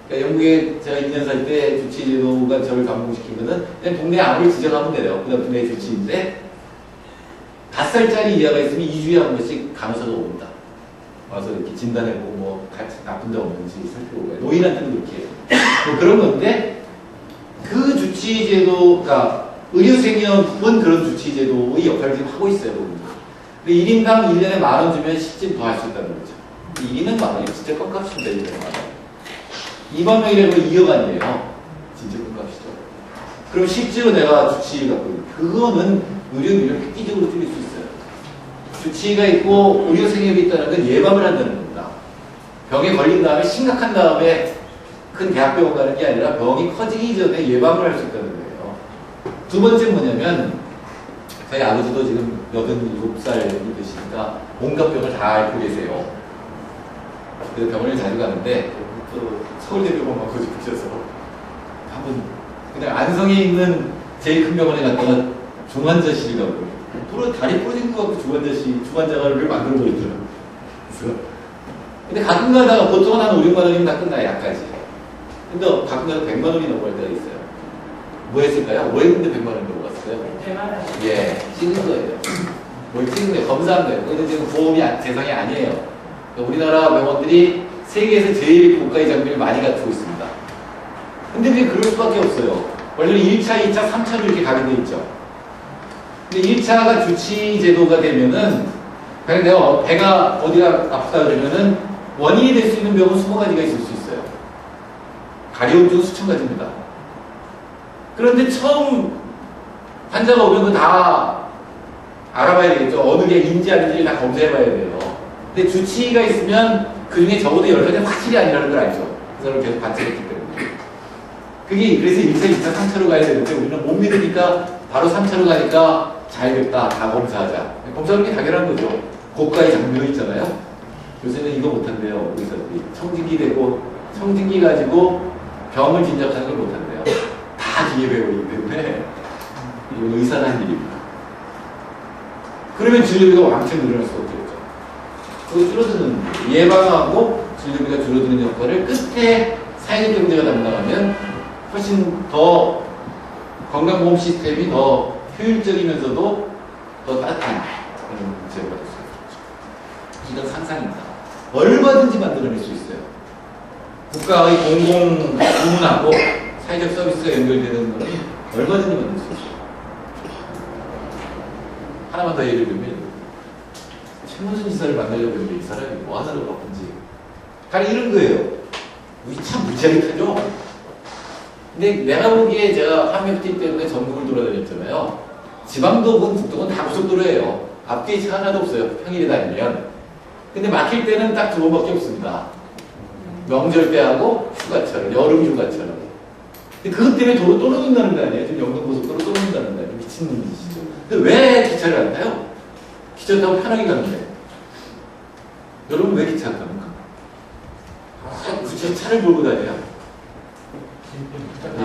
그러니까 영국에 제가 2년 살 때 주치의 제도가 저를 감동시킨 거는 그냥 동네 암을 지정하면 돼요. 그다음 동네 주치의인데, 5살짜리 이하가 있으면 2주에 한 번씩 간호사가 옵니다. 와서 이렇게 진단해보고 뭐 같이 나쁜 점 없는지 살펴보고 노인한테는 그렇게 해요. 뭐 그런 건데 그 주치의 제도가 의료생협은 그런 주치의 제도의 역할을 지금 하고 있어요. 근데 1인당 1년에 10,000원 주면 10집 더 할 수 있다는 거죠. 1인은 10,000원이 진짜 껌값입니다. 1년에 10,000원. 2만 명이라고 2억 아니에요. 진짜 껌값이죠. 그럼 실제로 내가 주치의 갖고 있는 그거는 의료비를 획기적으로 줄일 수 있어요. 주치의가 있고 의료생협이 있다는 건 예방을 한다는 겁니다. 병에 걸린 다음에 심각한 다음에 큰 대학병원 가는 게 아니라 병이 커지기 전에 예방을 할 수 있다는 거예요. 두 번째 뭐냐면 저희 아버지도 지금 87살이 되시니까 온갖 병을 다 앓고 계세요. 그래서 병원에 자주 가는데 또 서울대병원만 거기 붙여서 한번 그냥 안성에 있는 제일 큰 병원에 갔다가 중환자실이라고 다리 부러진 것 같고 중환자를 만들어 버리더라고요. 그래서 근데 가끔 가다가 보통은 한 5, 6만 원이면 다 끝나요, 약까지. 근데 가끔 가다 100만 원이 넘어갈 때가 있어요. 뭐 했을까요? 뭐 했는데 100만 원이 넘어갔어요? 예, 찍은 거예요. 뭘 찍은 거예요? 검사한 거예요. 근데 지금 보험이 대상이 아니에요. 그러니까 우리나라 병원들이 세계에서 제일 고가의 장비를 많이 갖추고 있습니다. 근데 왜 그럴 수밖에 없어요? 원래는 1차, 2차, 3차로 이렇게 가게 돼 있죠. 근데 1차가 주치의 제도가 되면은, 그냥 내가 배가 어디가 아프다 그러면은 원인이 될 수 있는 병은 20가지가 있을 수 있어요. 가려움증은 수천 가지입니다. 그런데 처음 환자가 오면 그거 다 알아봐야 되겠죠. 어느 게 인지 아닌지 다 검사해봐야 돼요. 근데 주치의가 있으면 그 중에 적어도 10가지는 확실히 아니라는 걸 알죠. 그 사람을 계속 관찰했기 때문에. 그게 그래서 1차, 2차, 3차로 가야 되는데 우리는 못 믿으니까 바로 3차로 가니까 잘 됐다. 다 검사하자. 검사하는 게 당연한 거죠. 고가의 장비로 있잖아요. 요새는 이거 못한대요. 의사들이. 청진기 대고 청진기 가지고 병을 진작하는 걸 못한대요. 다 기계배우이기 때문에 이건 의사가 한 일입니다. 그러면 진료비가 왕창 늘어날 수가 없겠죠. 그거 줄어드는 예방하고 진료비가 줄어드는 역할을 끝에 사회경제가 담당하면 훨씬 더 건강보험 시스템이 더 효율적이면서도 더 따뜻한 그런 제도가 될 수 있죠. 이건 상상입니다. 얼마든지 만들어낼 수 있어요. 국가의 공공 부문하고 사회적 서비스가 연결되는 것은 얼마든지 만들 수 있어요. 하나만 더 예를 들면 최문순 지사를 만나려고 했는데 이 사람이 뭐 하느라고 바쁜지 다 이런 거예요. 우리 참 무지하게 타죠. 근데 내가 보기에 제가 한명팀 때문에 전국을 돌아다녔잖아요. 지방도군, 북도군 다 고속도로예요. 앞뒤에 차 하나도 없어요. 평일에 다니면. 근데 막힐 때는 딱 2번밖에 없습니다. 명절 때하고 휴가철, 여름 휴가철. 근데 그것 때문에 도로 또 넘는다는 거 아니에요? 지금 영동고속도로 또 넘는다는 거 아니에요? 미친 놈이시죠. 근데 왜 기차를 안 타요? 기차 타고 편하게 가는데. 여러분 왜 기차 안 탑니까? 굳이 차를 몰고 다녀요?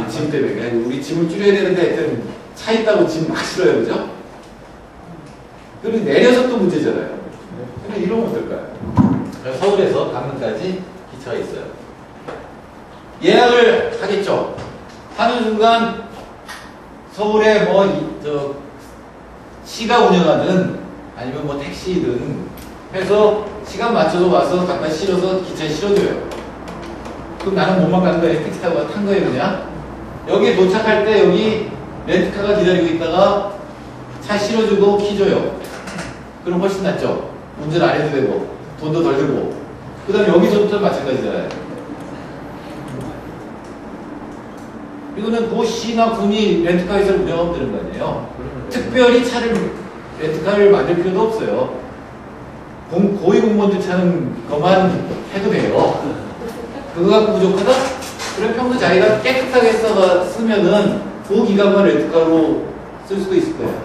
짐 때문에. 우리 짐을 줄여야 되는데 하여튼 차 있다고 짐 막 실어요. 그죠? 그리고 내려서 또 문제잖아요. 근데 이러면 어떨까요? 서울에서 강릉까지 기차가 있어요. 예약을 하겠죠. 하는 순간 서울에 시가 운영하든 아니면 뭐 택시든 해서 시간 맞춰서 와서 갖다 실어서 기차에 실어줘요. 그럼 나는 몸만 가는 거예요. 택시 타고 탄 거예요, 그냥. 여기에 도착할 때 여기 렌트카가 기다리고 있다가 차 실어주고 키 줘요. 그럼 훨씬 낫죠. 운전 안 해도 되고 돈도 덜 들고. 그 다음에 여기서부터 마찬가지잖아요. 이거는 그 시나 군이 렌트카 회사를 운영하면 되는 거 아니에요. 특별히 렌트카를 만들 필요도 없어요. 고위공무원들 차는 것만 해도 돼요. 그거 갖고 부족하다? 그럼 평소 자기가 깨끗하게 쓰면은 그 기간만 렌트카로 쓸 수도 있을 거예요.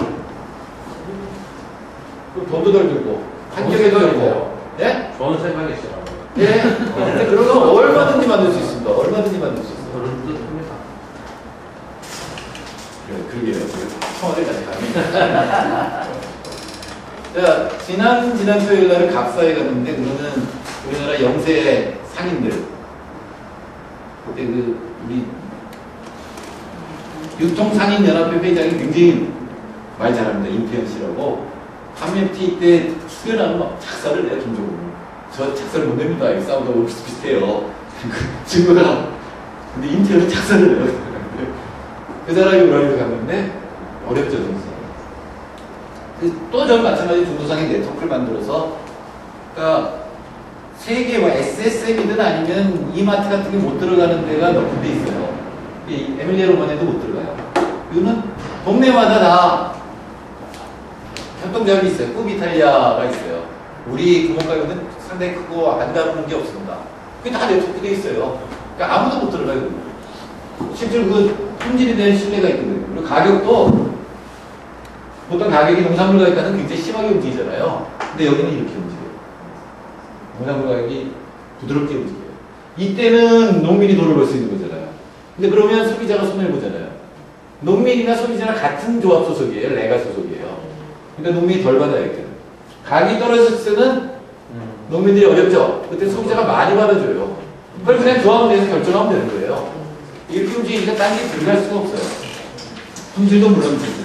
그럼 돈도 덜 들고, 환경에도 좋고, 예? 좋은 생각이시라고. 예. 근데 그런 거 얼마든지 만들 수 있습니다. 얼마든지 만들 수 있어요. 그런 뜻입니다. 그러게요. 청와대까지 가면. 자, 지난 토요일 날에 갑사에 갔는데, 그거는 우리나라 영세 상인들. 그때 우리 유통상인연합회 회장이 굉장히 말 잘합니다. 임태현 씨라고. 한맵티 때 수련하면 막 작사를 내요, 김종국. 저 작사를 못 냅니다. 이 싸우다가 비슷비슷해요. 친구가. 근데 임태현은 작사를 내요. 그 사람이 우라리를 갔는데, 어렵죠, 정서. 또 저는 마찬가지로 중도상의 네트워크를 만들어서, 그러니까 세계 뭐 SSM이든 아니면 이마트 같은 게 못 들어가는 데가 몇 군데 있어요. 이 에밀리아 로마네도 못 들어가요. 이거는 동네마다 다 협동조합이 있어요. 꾸비탈리아가 있어요. 우리 구멍가게는 상당히 크고 안 다루는 게 없습니다. 그게 다 네트워크돼 있어요. 그러니까 아무도 못 들어가요. 실제로 그 품질에 대한 신뢰가 있거든요. 그리고 가격도 보통 가격이 농산물 가격과는 굉장히 심하게 움직이잖아요. 근데 여기는 이렇게 움직여요. 농산물 가격이 부드럽게 움직여요. 이때는 농민이 돈을 벌 수 있는 거잖아요. 근데 그러면 소비자가 손해를 보잖아요. 농민이나 소비자나 같은 조합 소속이에요. 레가 소속이에요. 그러니까 농민이 덜 받아야겠죠. 가격이 떨어졌을 때는 농민들이 어렵죠. 그때 소비자가 많이 받아줘요. 그걸 그냥 조합을 내서 결정하면 되는 거예요. 이렇게 움직이니까 딴 게 들어갈 수가 없어요. 품질도 물론 들어요.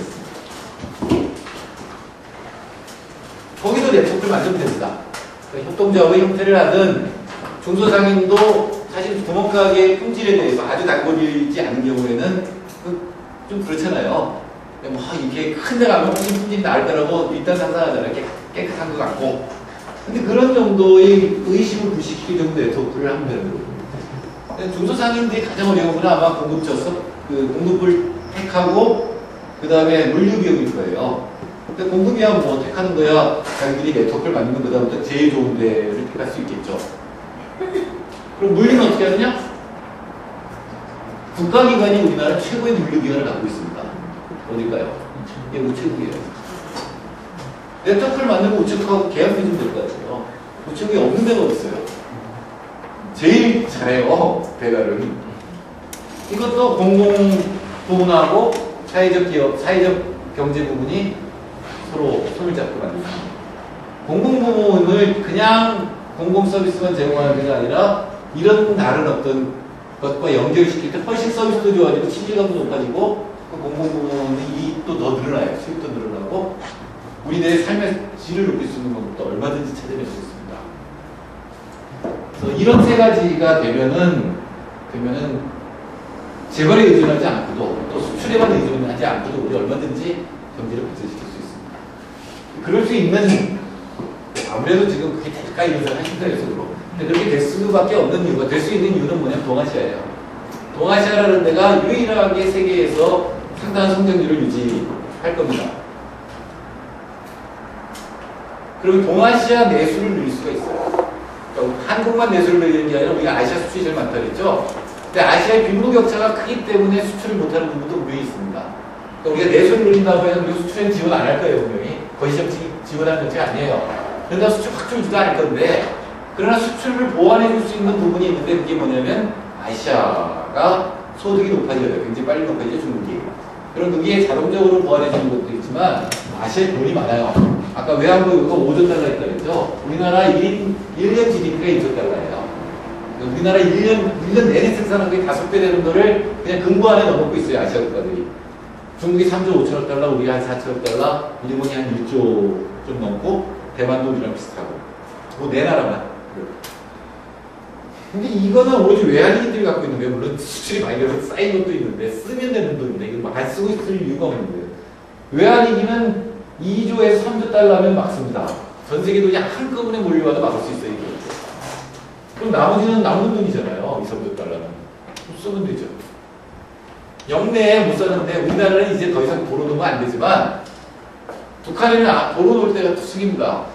거기도 네트워크를 만들면 됩니다. 그러니까 협동조합의 형태를 하든 중소상인도 사실 구멍가게 품질에 대해서 아주 단골이지 않은 경우에는 좀 그렇잖아요. 뭐 이렇게 큰 데 가면 훨씬 품질이 나을 거라고 일단 상상하잖아요. 깨끗한 것 같고. 근데 그런 정도의 의심을 불식시킬 정도 네트워크를 하면 되는 거예요. 중소상인들이 가장 어려운 건 아마 공급을 택하고 그 다음에 물류 비용일 거예요. 근데 공급이야 뭐 택하는 거야 자기들이 네트워크를 만들면 그다음부터 제일 좋은 데를 택할 수 있겠죠. 그럼 물류는 어떻게 하느냐? 국가기관이 우리나라 최고의 물류기관을 갖고 있습니다. 어딜까요? 이게 우체국이에요. 네트워크를 만들고 우체국하고 계약해주면 될 것 같아요. 우체국이 없는 데가 없어요. 제일 잘해요, 배달은. 이것도 공공부문하고 사회적 기업, 사회적 경제 부분이 서로 손을 잡고 만듭니다. 공공부문을 그냥 공공서비스만 제공하는 게 아니라 이런 다른 어떤 것과 연결시킬 때 훨씬 서비스도 좋아지고 친밀감도 높아지고 그 공공부문의 이익도 더 늘어나요. 수익도 늘어나고 우리들의 삶의 질을 높일 수 있는 방법도 얼마든지 찾아낼 수 있습니다. 그래서 이런 세 가지가 되면은 재벌에 의존하지 않고도 또 수출에만 의존하지 않고도 우리 얼마든지 경제를 발전시킬 수 있습니다. 그럴 수 있는 아무래도 지금 그게 될까 이런 생각을 하신다 해서 그렇고 근데 그렇게 될 수밖에 없는 이유가 될 수 있는 이유는 뭐냐면 동아시아예요. 동아시아라는 데가 유일하게 세계에서 상당한 성장률을 유지할 겁니다. 그리고 동아시아 내수를 늘릴 수가 있어요. 그러니까 한국만 내수를 늘리는 게 아니라 우리가 아시아 수출이 제일 많다 그랬죠. 근데 아시아의 빈부격차가 크기 때문에 수출을 못하는 부분도 분명히 있습니다. 그러니까 우리가 내수를 늘린다고 해서 우리가 수출에는 지원 안 할 거예요, 분명히. 거의 지원하는 정책 아니에요. 그러다 수출 확 줄지도 않을 건데, 그러나 수출을 보완해 줄 수 있는 부분이 있는데, 그게 뭐냐면, 아시아가 소득이 높아져요. 굉장히 빨리 높아지죠, 중국이. 그럼 그게 자동적으로 보완해 주는 것도 있지만, 아시아에 돈이 많아요. 아까 외환보유가 5조 달러 있다 그랬죠? 우리나라 1년 GDP가 2조 달러예요. 우리나라 1년 내내 생산한 게 5배 되는 거를 그냥 금고 안에 넣어놓고 있어요, 아시아 국가들이. 중국이 3조 5천억 달러, 우리가 한 4천억 달러, 일본이 한 1조 좀 넘고, 대만도 우리랑 비슷하고. 뭐, 네 나라만. 근데 이거는 오로지 외환위기들이 갖고 있는 거예요. 물론 수출이 많이 돼서 쌓인 것도 있는데, 쓰면 되는 돈인데, 이거 막 안 쓰고 있을 이유가 없는 거예요. 외환위기는 2조에서 3조 달러면 막습니다. 전 세계 돈이 한꺼번에 몰려와도 막을 수 있어요, 이게. 그럼 나머지는 남는 돈이잖아요, 2, 3조 달러는. 쓰면 되죠. 영내에 못 사는데, 우리나라는 이제 더 이상 도로 놓으면 안 되지만, 북한에는 도로 놓을 때가 특수입니다.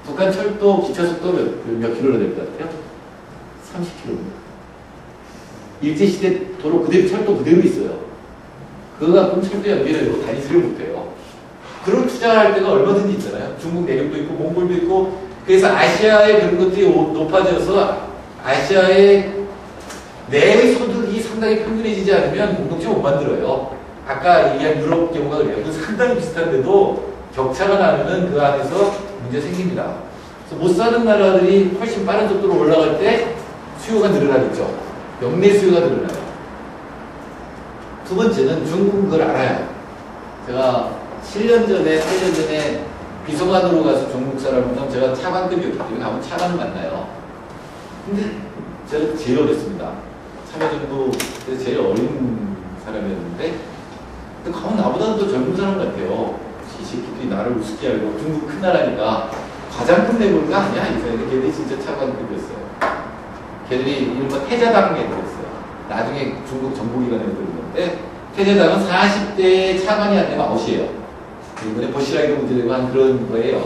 북한 철도, 기차속도 몇 킬로나 될 것 같아요? 30km. 일제시대 도로 그대로, 철도 그대로 있어요. 그거 갖고는 철도 연결해도 다니지를 못해요. 그런 투자를 할 때가 얼마든지 있잖아요. 중국 내륙도 있고, 몽골도 있고, 그래서 아시아의 그런 것들이 높아져서 아시아의 내 소득이 상당히 평균해지지 않으면 공동체 못 만들어요. 아까 얘기한 유럽 경우가 그래요. 그 상당히 비슷한데도 격차가 나면은 그 안에서 문제 생깁니다. 그래서 못 사는 나라들이 훨씬 빠른 속도로 올라갈 때 수요가 늘어나겠죠. 역내 수요가 늘어나요. 두 번째는 중국은 그걸 알아요. 제가 7년 전에, 8년 전에 비서관으로 가서 중국 사람이랑 제가 차관급이었기 때문에 가면 차관을 만나요. 근데 제가 제일 어렸습니다. 참여정부 그래서 제일 어린 사람이었는데 근데 가면 나보다는 더 젊은 사람 같아요. 이 새끼들이 나를 우습게 알고 중국 큰 나라니까 가장 큰 내부가 아니야. 이 사람들 걔들이 진짜 차관급이었어요. 걔들이 이른바 태자당 애들이었어요. 나중에 중국 정보기관에 들었는데 태자당은 40대 차관이 안 되면 아웃이에요. 이번에 버시라기도 문제되고 한 그런 거예요.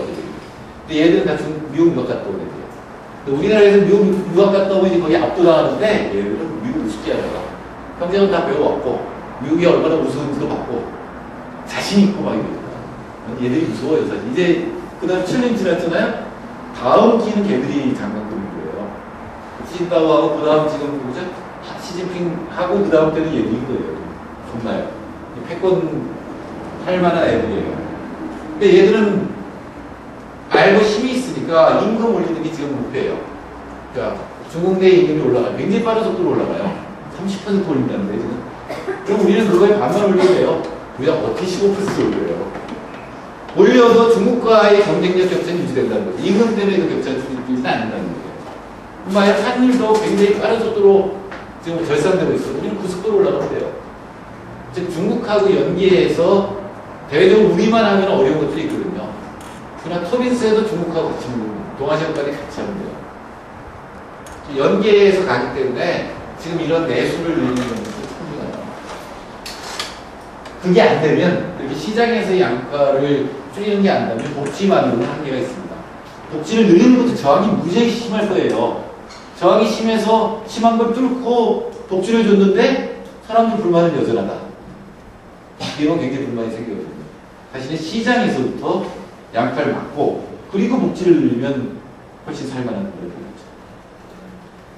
근데 얘들은 다 미국 유학 갔다 오게 돼요. 우리나라에서 미국 유학 갔다 오면 이제 거기 압도당하는데 얘들은 미국 우습게 하다가 경제는 다 배워왔고 미국이 얼마나 우스운지도 받고 자신 있고 막 이러니까 얘들이 무서워요. 사실. 이제 그 다음 7년 지났잖아요. 다음 기는 걔들이 장관급인 거예요. 시진다오하고 그 다음 지금 누구죠? 시진핑하고 그 다음 때는 얘들인 거예요. 정말 패권 할 만한 애들이에요. 근데 얘들은 알고 힘이 있으니까 임금 올리는 게 지금 목표예요. 그러니까 중국 내 임금이 올라가요. 굉장히 빠른 속도로 올라가요. 30% 올린다는데 지금. 그럼 우리는 그거에 반만 올려야 돼요. 우리가 어떻게 15% 올려요? 올려도 중국과의 경쟁력 격차는 유지된다는 거죠. 임금 때문에 그 격차가 줄이지는 않는다는 거예요. 만약 환율도 굉장히 빠른 속도로 지금 절상되고 있어요. 우리는 그 속도로 올라가면 돼요. 즉 중국하고 연계해서 대외적으로 우리만 하면 어려운 것들이 있거든요. 그러나 토빈스에도 중국하고 같이 동아시아까지 같이 하면 돼요. 연계해서 가기 때문에 지금 이런 내수를 늘리는 것이 중요해요. 그게 안 되면 이렇게 시장에서의 양가를 줄이는 게 안 되면 복지만으로는 한계가 있습니다. 복지를 늘리는 것도 저항이 무지하게 심할 거예요. 저항이 심해서 심한 걸 뚫고 복지를 줬는데 사람들 불만은 여전하다. 이런 굉장히 불만이 생기거든요. 자신의 시장에서부터 양파를 막고 그리고 복지를 늘리면 훨씬 살만한 거를 보겠죠.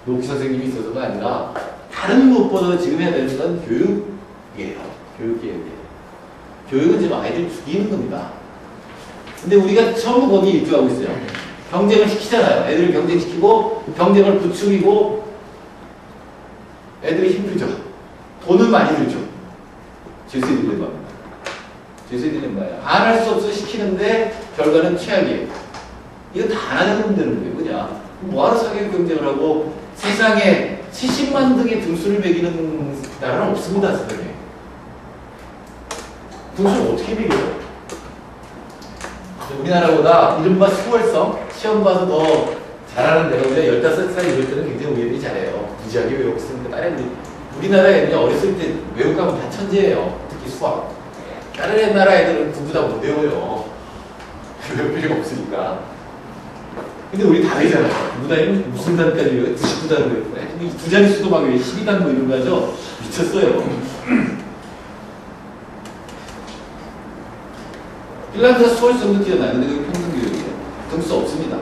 노키 선생님이 있어서가 아니라 다른 무엇보다 지금 해야 되는 건 교육이에요. 교육개혁이에요. 교육은 지금 아이들 죽이는 겁니다. 근데 우리가 전부 거기에 입주하고 있어요. 경쟁을 시키잖아요. 애들을 경쟁시키고 경쟁을 부추기고 애들이 힘들죠. 돈은 많이 들죠. 질서의 딜레마입니다. 질서의 딜레마예요. 안 할 수 없어 시키는데 결과는 최악이에요. 이거 다 안 하면 되는 거예요. 그냥 뭐하러 사교육 경쟁을 하고 세상에 70만 등의 등수를 매기는 나라는 없습니다. 세상에. 등수를 어떻게 매겨요? 우리나라보다 이른바 수월성, 시험 봐서 더 잘하는 데가 우리가 15살 이럴 때는 굉장히 우리 애들이 잘해요. 무지하게 외우고 쓰는데 다른 우리나라 애들이 어렸을 때 외국 가면 다 천재예요. 특히 수학. 다른 나라 애들은 누구 다 못 외워요. 외울 필요가 없으니까. 근데 우리 다 외잖아요. 누구다니면 무슨 단까지 외워요? 99단을 외워요. 두 자릿수도 막 외워요. 12단 뭐 이런 거 하죠? 미쳤어요. 핀란드가 수월성도 뛰어나요. 근데 그게 평등교육이에요. 등수 없습니다.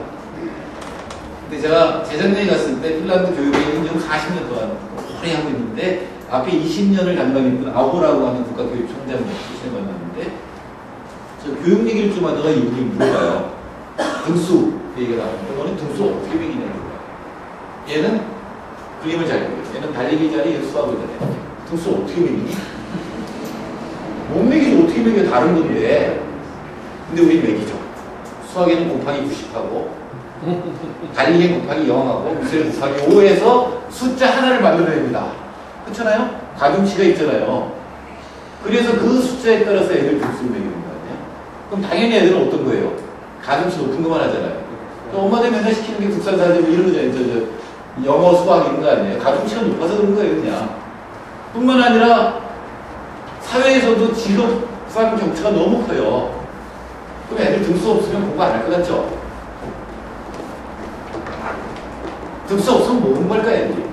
근데 제가 재작년에 갔을 때 핀란드 교육에 지금 40년 동안 오래 하고 있는데 앞에 20년을 담당했던 아호라고 하는 국가교육총장 출신을 만났는데 저 교육 얘기를 좀 하다가 이분이 물어봐요. 등수 얘기가 나오는데 너는 등수 어떻게 매기냐는 거야. 얘는 그림을 잘 그려요. 얘는 달리기 잘해, 얘는 수학을 잘해. 등수 어떻게 매기니? 못 매기지 어떻게 매겨 다른 건데. 근데 우리 매기죠. 수학에는 곱하기 90하고 달리기는 곱하기 0하고 무쇠는 곱하기 5에서 숫자 하나를 만들어냅니다. 그렇잖아요? 가중치가 있잖아요. 그래서 그 숫자에 따라서 애들 등수를 매기는 거 아니에요? 그럼 당연히 애들은 어떤 거예요? 가중치 높은 것만 하잖아요. 엄마들 맨날 시키는 게 국산사들 이런 거잖아요. 영어, 수학 이런 거 아니에요? 가중치가 높아서 그런 거예요, 그냥. 뿐만 아니라 사회에서도 직업상 격차가 너무 커요. 그럼 애들 등수 없으면 공부 안 할 것 같죠? 등수 없으면 뭐 공부할까, 애들이?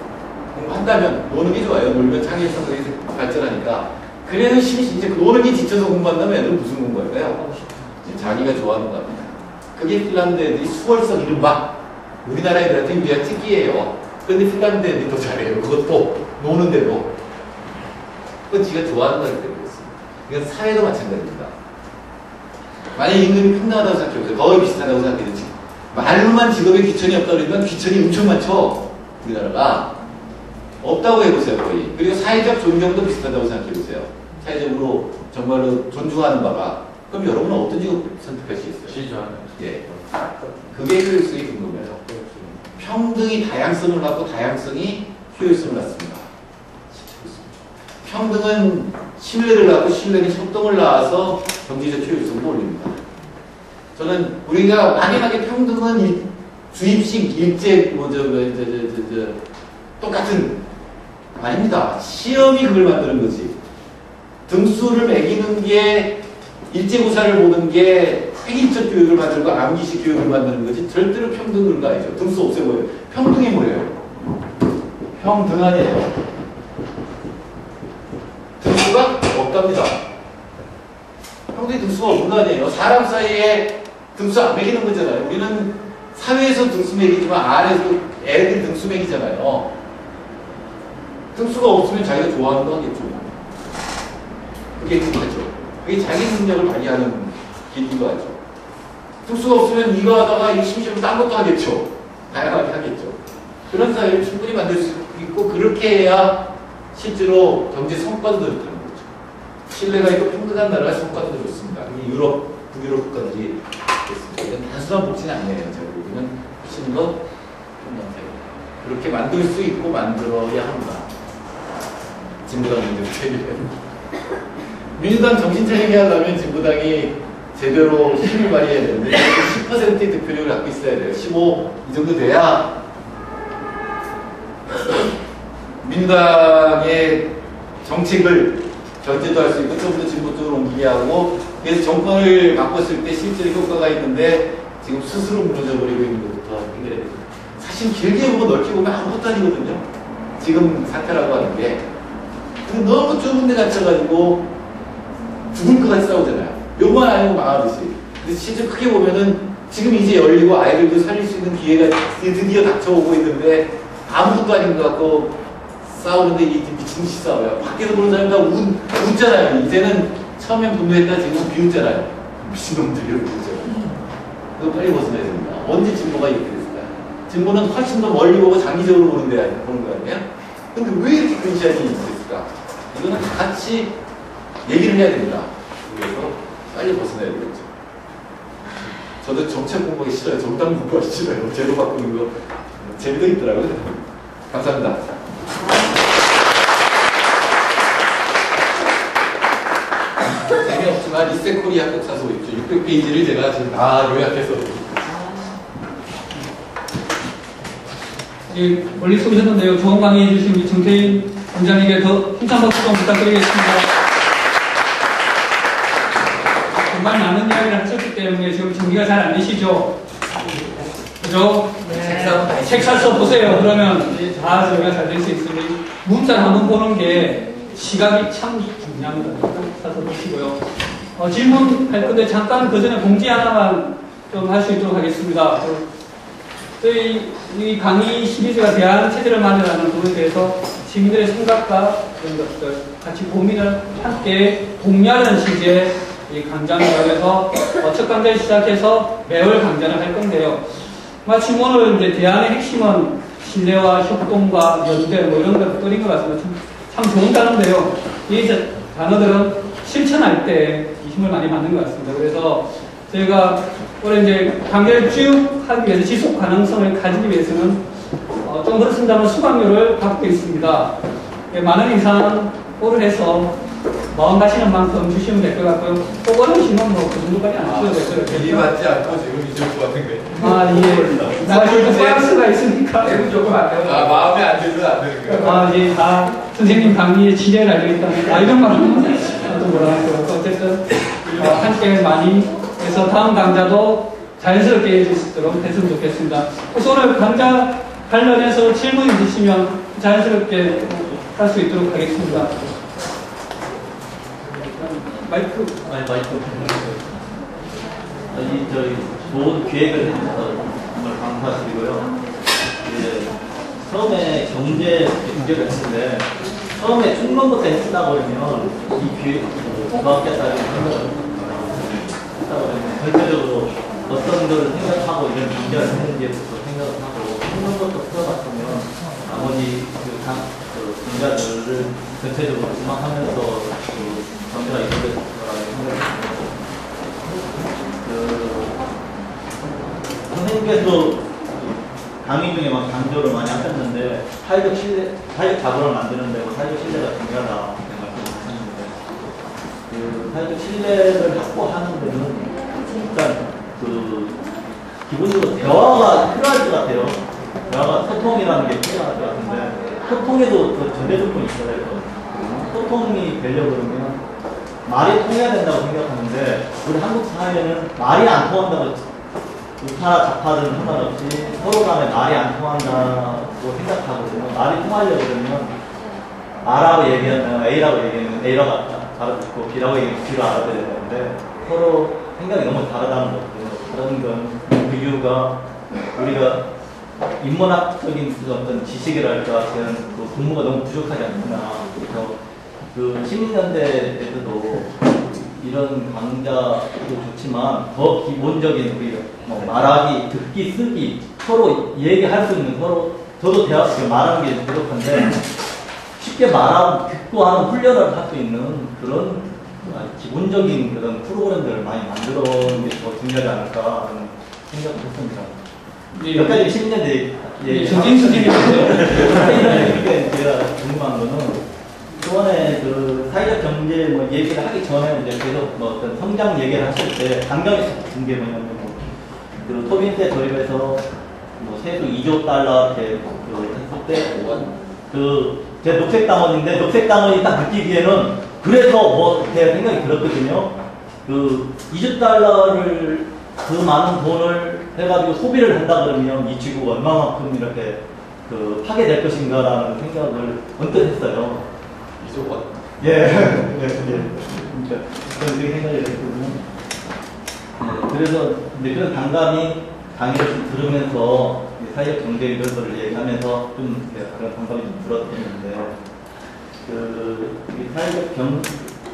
공부한다면, 노는 게 좋아요. 놀면 창의성이 발전하니까. 그래서 이제 노는 게 지쳐서 공부한다면 애들은 무슨 공부할까요? 자기가 좋아하는 거 합니다. 그게 핀란드 애들이 수월성 이른바 우리나라 애들한테 유리한 찍기예요. 그런데 핀란드 애들이 더 잘해요. 그것도 노는데도. 그건 지가 좋아하는 거기 때문에 그렇습니다. 이건 사회도 마찬가지입니다. 만약에 임금이 평등하다고 생각해보세요. 거의 비슷하다고 생각해도 말로만 직업에 귀천이 없다고 그러면 귀천이 엄청 많죠. 우리나라가. 없다고 해보세요. 거의. 그리고 사회적 존경도 비슷하다고 생각해보세요. 사회적으로 정말로 존중하는 바가. 그럼 여러분은 어떤 직업 선택하시겠어요? 시주하는. 예. 그게 효율성이 궁금해요. 평등이 다양성을 갖고 다양성이 효율성을 낳습니다. 평등은 신뢰를 갖고 신뢰는 협동을 낳아서 경제적 효율성도 올립니다. 저는 우리가 막연하게 평등은 주입식 일제 똑같은 아닙니다. 시험이 그걸 만드는 거지. 등수를 매기는 게 일제고사를 보는 게 획일적 교육을 만들고 암기식 교육을 만드는 거지 절대로 평등을 가야죠. 등수 없애버려요. 평등이 뭐예요? 평등 아니에요. 등수가 없답니다. 평등이 등수가 없는 거 아니에요. 사람 사이에 등수 안 매기는 거잖아요. 우리는 사회에서 등수 매기지만 안에서 애들 등수 매기잖아요. 등수가 없으면 자기가 좋아하는 거 하겠죠. 그게 그거죠. 그게 자기 능력을 발휘하는 길인 거 같죠. 등수가 없으면 이거 하다가 이 심심하면 딴 것도 하겠죠. 다양하게 하겠죠. 그런 사회를 충분히 만들 수 있고 그렇게 해야 실제로 경제 성과도 늘어나는 거죠. 신뢰가 있고 평등한 나라가 성과도 늘었습니다. 그게 유럽, 북유럽 국가들이 됐습니다. 이건 단순한 복지는 아니에요. 제가 보기에는 훨씬 더 평등하게 그렇게 만들 수 있고 만들어야 합니다. 진보당 민주당 정신 차리게 하려면 진보당이 제대로 힘을 발휘해야 되는데 10%의 득표율을 갖고 있어야 돼요. 15 이 정도 돼야 민주당의 정책을 견제도 할 수 있고 좀 더 진보 쪽으로 옮기게 하고 그래서 정권을 바꿨을 때 실제로 효과가 있는데 지금 스스로 무너져 버리고 있는 것부터 해결해야 돼요. 사실 길게 보고 넓게 보면 아무것도 아니거든요. 지금 사태라고 하는 게 너무 좁은 데 갇혀가지고 죽을 것 같이 싸우잖아요. 요만 아니고 망하듯이. 근데 실제 크게 보면은 지금 이제 열리고 아이들도 살릴 수 있는 기회가 드디어 닥쳐오고 있는데 아무것도 아닌 것 같고 싸우는데 이 미친 듯이 싸워요. 밖에서 보는 사람이 다 웃잖아요. 이제는 처음엔 분노했다 지금 비웃잖아요. 미친놈들이라고 비웃잖아요. 그거 빨리 벗어나야 됩니다. 언제 진보가 이렇게 됐을까요? 진보는 훨씬 더 멀리 보고 장기적으로 보는 거 아니에요? 근데 왜 이렇게 근시안이 있을까? 이거는 같이 얘기를 해야 됩니다. 그래서 빨리 벗어나야 되겠죠. 저도 정책 공부하기 싫어요. 정당 공부하기 싫어요. 제도 바꾸는 거 재미도 있더라고요. 감사합니다. 재미없지만 리셋코리아 꼭 사서 보십시오. 600페이지를 제가 지금 다 요약해서 멀리 쏘셨는데요. 좋은 강의 해주신 우리 정태인 원장에게 더 힘찬 박수 좀 부탁드리겠습니다. 정말 많은 이야기를 하셨기 때문에 지금 정리가 잘 안 되시죠? 그죠? 네. 책 사서 보세요. 그러면 다 정리가 잘 될 수 있으니 문자 한번 보는 게 시각이 참 중요합니다. 사서 보시고요. 질문할 건데 잠깐 그 전에 공지 하나만 좀 할 수 있도록 하겠습니다. 저희 이 강의 시리즈가 대안 체제를 마련하는 부분에 대해서 시민들의 생각과 그런 것들 같이 고민을 함께 공유하는 시기에 이 강좌를 하면서 첫 강좌에 시작해서 매월 강좌를 할 건데요. 마침 오늘 이제 대안의 핵심은 신뢰와 협동과 연대 뭐 이런 것들인 것 같습니다. 참 좋은 단어인데요. 이 단어들은 실천할 때 힘을 많이 받는 것 같습니다. 그래서 저희가 올해 이제 강좌를 쭉 하기 위해서 지속 가능성을 가지기 위해서는 좀 그렇습니다만 수강료를 받고 있습니다. 많은 이상을 해서 마음 가시는 만큼 주시면 될 것 같고요. 꼭 어려우시면 뭐 그 정도까지 안 하셔도 될 것 같아요. 이해받지 않고 지금 잊을 것 같은 거예요. 아, 예. 나중에 플러스가 있으니까. 내부 조금 안 돼요. 마음에 안 들면 안 되는 거예요. 아, 예. 다 선생님 강의의 지혜를 알려있다는 이런 말 하면 또 뭐라 할까요. 어쨌든 함께 많이 해서 다음 강좌도 자연스럽게 해줄 수 있도록 했으면 좋겠습니다. 그래서 오늘 강좌 관련해서 질문 있으시면 자연스럽게 할 수 있도록 하겠습니다. 마이크. 아니, 마이크. 아니, 저희 좋은 기획을 해주셔서 정말 감사드리고요. 이제 처음에 경제를 했는데 처음에 총론부터 했다고 그러면 이 기획 중학교까지 했다고 그러면 전체적으로 어떤 걸 생각하고 이런 문제를 했는지부터 생각을 하고 총론부터 풀어봤으면 나머지 분야들을 전체적으로 조망하면서 전체가 이루어질 거라고 생각합니다. 선생님께서 강의 중에 막 강조를 많이 하셨는데 사회적 자본을 만드는 데고 사회적 신뢰가 중요하다 이런 말씀을 하셨는데 사회적 신뢰를 확보하는 데는 일단 기본적으로 대화가 필요할 것 같아요. 대화가 소통이라는 게 필요할 것 같은데 소통에도 전제 조건이 있어요. 소통이 되려고 그러면 말이 통해야 된다고 생각하는데 우리 한국 사회는 말이 안 통한다고 우파나 좌파든 상관없이 서로 간에 말이 안 통한다고 생각하거든요. 말이 통하려고 그러면 R라고 얘기하면 A라고 얘기하면 A라고 알아듣고 B라고 얘기하면 B로 알아들어야 되는데 서로 생각이 너무 다르다는 거거든요. 다른 건 그 이유가 우리가 인문학적인 어떤 지식이랄까 그런 그 공부가 너무 부족하지 않나. 그래서 그 10년대에서도 이런 강좌도 좋지만 더 기본적인 우리 말하기, 듣기, 쓰기 서로 얘기할 수 있는 서로 저도 대화 말하는 게 부족한데 쉽게 말하고 듣고 하는 훈련을 할 수 있는 그런 기본적인 그런 프로그램들을 많이 만들어 놓는 게 더 중요하지 않을까 하는 생각을 했습니다. 몇 가지 10년대 정진 선생님이세요? 제가 궁금한 거는 저번에 그 사회적 경제 뭐 얘기를 하기 전에 이제 계속 뭐 어떤 성장 얘기를 하실 때 강점이 있었던 게 뭐냐면 그 토빈세 조립에서 뭐 세수 2조 달러 이렇게 했을 때 제 녹색 당원인데 녹색 당원이 딱 느끼기에는 그래서 뭐 제 생각이 들었거든요. 그 2조 달러를 그 많은 돈을 해가지고 소비를 한다 그러면 이 지구가 얼마만큼 이렇게 그 파괴될 것인가라는 생각을 언뜻 했어요. 이조건? 예. 그러니까 그런 생각이 했거든요. 네, 그래서 이제 그런 강감이 강의를 좀 들으면서 사회적 경제 이런 거를 얘기하면서 좀 그런 감감이 좀 들었는데 사회적 경제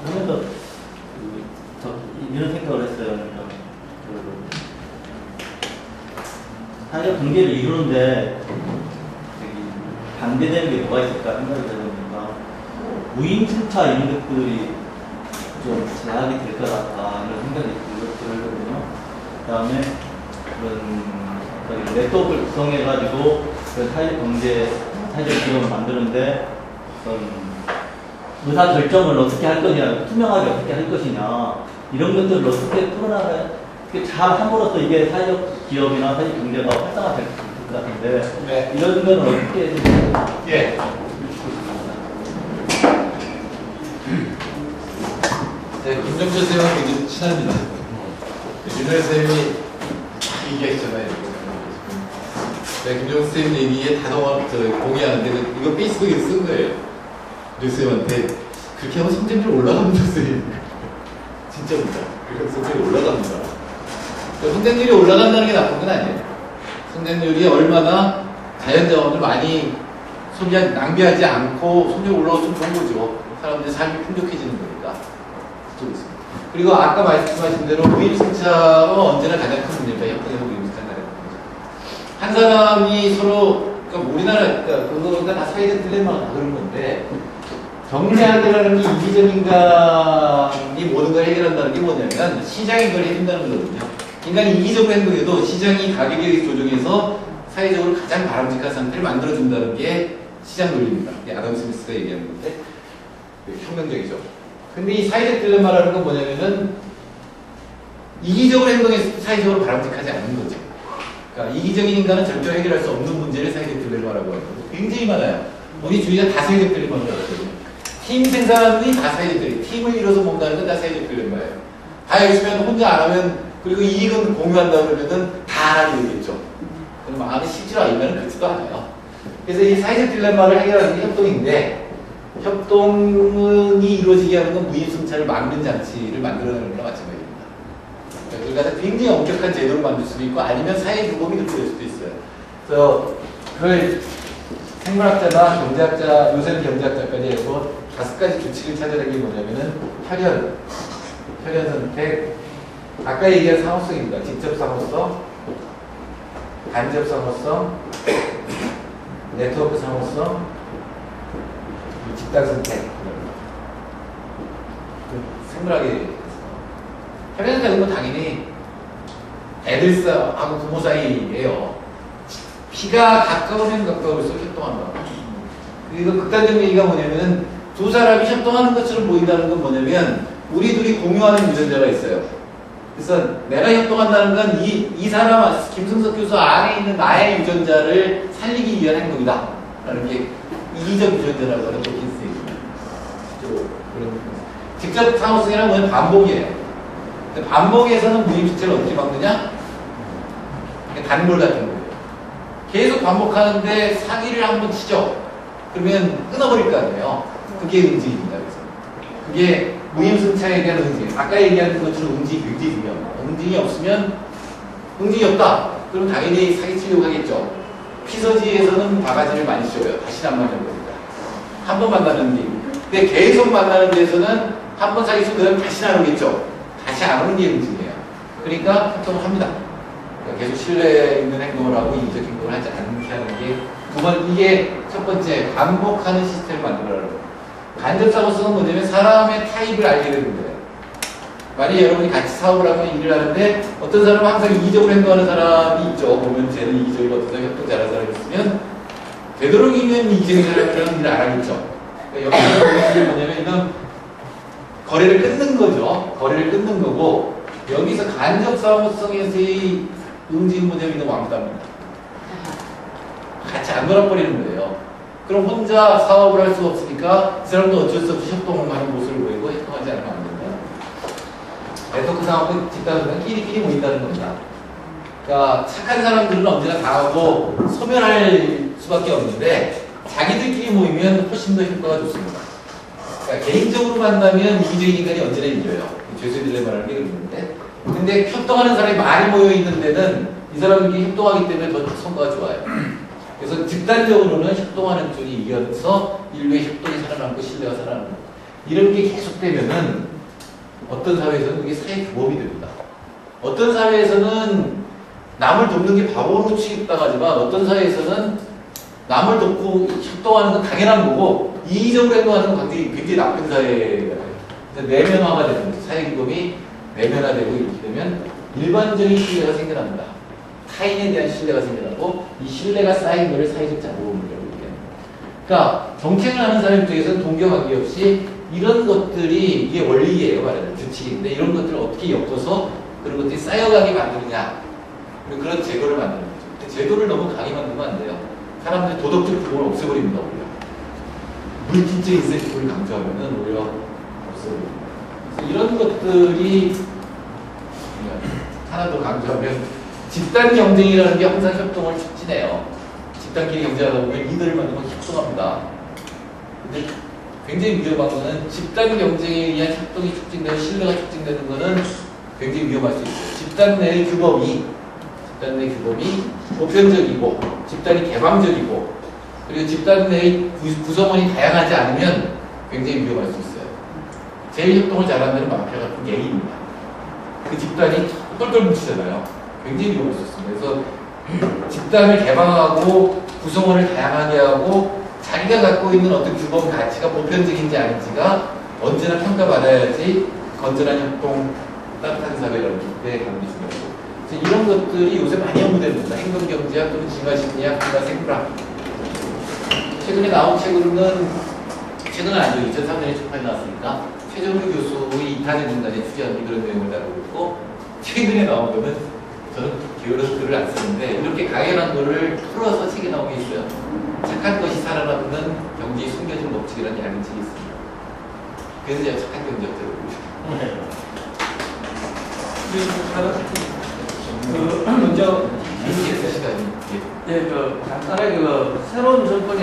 하면서 이런 생각을 했어요. 그러니까 사회적 경제를 이루는데 반대되는 게 뭐가 있을까 생각이 들으니까 무임승차 이런 것들이 좀 제약이 될 것 같다 이런 생각이 들거든요. 그 다음에 그런 네트워크를 구성해가지고 사회적 경제, 사회적 기업을 만드는데 의사 결정을 어떻게 할 거냐, 투명하게 어떻게 할 것이냐 이런 것들을 어떻게 풀어나가야 잘 함으로써 이게 사회적 기업이나 사회적 경제가 활성화될 것 같은데 네. 이런 거는 어떻게 해야 되나요? 예. 네, 김정철 선생님은 굉장히 친합니다. 윤열 선생님이 얘기하셨잖아요. 네, 김정철 선생님 얘기에 다 동의하는데 이거 페이스북에 쓴 거예요. 윤열 선생님한테 그렇게 하면 성장률 올라갑니다, 선생님. 진짜입니다. 그래서 성장률이 올라갑니다. 성장률이 올라간다는 게 나쁜 건 아니에요. 성장률이 얼마나 자연자원을 많이 낭비하지 않고 성장률이 올라가면 좋은 거죠. 사람들의 삶이 풍족해지는 거니까. 그쪽에 있습니다. 그리고 아까 말씀하신 대로 무임승차가 언제나 가장 큰 문제입니다. 협동에서 무임승차가 가장 큰 문제. 한 사람이 서로, 그러니까 우리나라, 그거가 다 사회적 딜레마가 그런 건데, 경제학이라는 게 이기적인간이 모든 걸 해결한다는 게 뭐냐면 시장이 그걸 해준다는 거거든요. 인간이 이기적으로 행동해도 시장이 가격에 의해서 조정해서 사회적으로 가장 바람직한 상태를 만들어준다는 게 시장 논리입니다. 아담 스미스가 얘기하는 건데 혁명적이죠. 근데 이 사회적 딜레마라는 건 뭐냐면은 이기적으로 행동해서 사회적으로 바람직하지 않은 거죠. 그러니까 이기적인 인간은 절대 해결할 수 없는 문제를 사회적 딜레마라고 하는 거죠. 굉장히 많아요. 우리 주위에 다 사회적 딜레마라고 하거든요. 팀 생산하는 게 다 사회적 딜레마. 팀을 이뤄서 뭔가는 건 다 사회적 딜레마예요. 다 열심히 하면 혼자 안 하면 그리고 이익은 공유한다 그러면은 다 하라고 되겠죠. 그럼 마음이 실제로 알면 그렇지도 않아요. 그래서 이 사회적 딜레마를 해결하는 게 협동인데 협동이 이루어지게 하는 건 무임승차를 막는 장치를 만들어내는 거나 마찬가지입니다. 그걸 갖다 굉장히 엄격한 제도를 만들 수도 있고 아니면 사회 규범이 그렇게 될 수도 있어요. 그래서 그걸 생물학자나 경제학자, 요새는 경제학자까지 해서 5가지 규칙을 찾아낸 게 뭐냐면은 혈연 선택, 아까 얘기한 상호성입니다. 직접 상호성, 간접 상호성, 네트워크 상호성, 집단 선택. 생물학에 혈연 선택은 뭐 당연히 애들하고 부모 사이예요. 피가 가까우면 가까울수록 협동한다. 이거 극단적인 얘기가 뭐냐면은 두 사람이 협동하는 것처럼 보인다는 건 뭐냐면 우리 둘이 공유하는 유전자가 있어요. 그래서 내가 협동한다는 건 이 사람, 김승석 교수 안에 있는 나의 유전자를 살리기 위한 행동이다. 라는 게 이기적 유전자라고 하는 도킨스입니다. 직접 상호성이란 뭐냐면 반복이에요. 근데 반복에서는 무임시체를 어떻게 막느냐? 단물 같은 거예요. 계속 반복하는데 사기를 한번 치죠. 그러면 끊어버릴 거 아니에요. 그게 응징입니다. 그래서 그게 무임승차에 대한 응징. 아까 얘기한 것처럼 응징이 굉장히 중요합니다. 응징이 없으면 응징이 없다. 그럼 당연히 사기치려고 하겠죠. 피서지에서는 바가지를 많이 씌워요. 다시는 안 만나는 겁니다. 한 번 만나는 게. 근데 계속 만나는 데에서는 한 번 사기치고 그다음에 다시는 안 오겠죠. 다시 안 오는 게 응징이에요. 그러니까 협동을 합니다. 계속 신뢰 있는 행동을 하고 이기적 행동을 하지 않게 하는 게 두 번, 이게 첫 번째 반복하는 시스템을 만들어라는 거예요. 간접 상호성은 뭐냐면 사람의 타입을 알게 되는 거예요. 만약에 여러분이 같이 사업을 하면 일을 하는데 어떤 사람은 항상 이기적으로 행동하는 사람이 있죠. 보면 쟤는 이기적이고 어떤 사람이 협동 잘하는 사람이 있으면 되도록이면 이기적인 사람이랑 일을 안 하겠죠. 그러니까 여기서 보는 게 뭐냐면 이건 거래를 끊는 거죠. 거래를 끊는 거고 여기서 간접 상호성에서의 응징 모델이 너무 왕답니다. 같이 안 놀아버리는 거예요. 그럼 혼자 사업을 할 수가 없으니까 그 사람도 어쩔 수 없이 협동을 하는 모습을 보이고 협동하지 않으면 안 된다. 네트워크 상업은 집단은 끼리끼리 모인다는 겁니다. 그러니까 착한 사람들은 언제나 강하고 소멸할 수밖에 없는데 자기들끼리 모이면 훨씬 더 효과가 좋습니다. 그러니까 개인적으로 만나면 이기적인 인간이 언제나 이겨요. 죄수의 딜레마라는 게 그러는데 근데 협동하는 사람이 많이 모여 있는 데는 이 사람들끼리 협동하기 때문에 더 성과가 좋아요. 그래서 집단적으로는 협동하는 쪽이 이겨서 인류의 협동이 살아남고 신뢰가 살아남고 이런 게 계속되면은 어떤 사회에서는 그게 사회 규범이 됩니다. 어떤 사회에서는 남을 돕는 게 바보로 취급당하지만 어떤 사회에서는 남을 돕고 협동하는 건 당연한 거고 이기적으로 행동하는 건 굉장히 나쁜 사회가 돼요. 내면화가 되는 거죠. 사회 규범이 내면화되고 이렇게 되면 일반적인 신뢰가 생겨납니다. 타인에 대한 신뢰가 생겨나고 이 신뢰가 쌓인 거를 사회적 자본이라고 얘기합니다. 그러니까 정책을 하는 사람 입장에서는 동경하기 없이 이런 것들이 이게 원리예요. 말하자면 규칙인데 이런 것들을 어떻게 엮어서 그런 것들이 쌓여가게 만드느냐 그리고 그런 제도를 만드는 거죠. 근데 제도를 너무 강히 만들면 안 돼요. 사람들이 도덕적 규범을 없애버립니다. 오히려 물질적 인센티브를 강조하면은 오히려 없애버립니다. 그래서 이런 것들이 하나 더 강조하면 집단 경쟁이라는 게 항상 협동을 촉진해요. 집단끼리 경쟁하다 보면 리더를 만들면 협동합니다. 근데 굉장히 위험한 거는 집단 경쟁에 의한 협동이 촉진되고 신뢰가 촉진되는 거는 굉장히 위험할 수 있어요. 집단 내 규범이 보편적이고 집단이 개방적이고 그리고 집단 내의 구성원이 다양하지 않으면 굉장히 위험할 수 있어요. 제일 협동을 잘하는 데는 마피아 같은 개인입니다. 그 집단이 똘똘 뭉치잖아요. 굉장히 위험할 수 있습니다. 그래서 집단을 개방하고 구성원을 다양하게 하고 자기가 갖고 있는 어떤 규범 가치가 보편적인지 아닌지가 언제나 평가받아야지 건전한 협동, 따뜻한 사회라는 게 가는 게 중요하고 그래서 이런 것들이 요새 많이 연구됩니다. 행동경제학 또는 진화심리학, 진화생물학 최근에 나온 책으로는 최근은 아니죠. 2003년에 출판이 나왔으니까 최정규 교수의 이타적 인간에 투자한 그런 내용을 다루고 있고 최근에 나온 거는 저는 기울여서 글을 안 쓰는데 이렇게 강연한 거를 풀어서 책에 나온 게 있어요. 착한 것이 살아남는 경제의 숨겨진 법칙이라는 얇은 책이 있습니다. 그래서 제가 착한 경제학자를 먼저 간단하게 새로운 정권이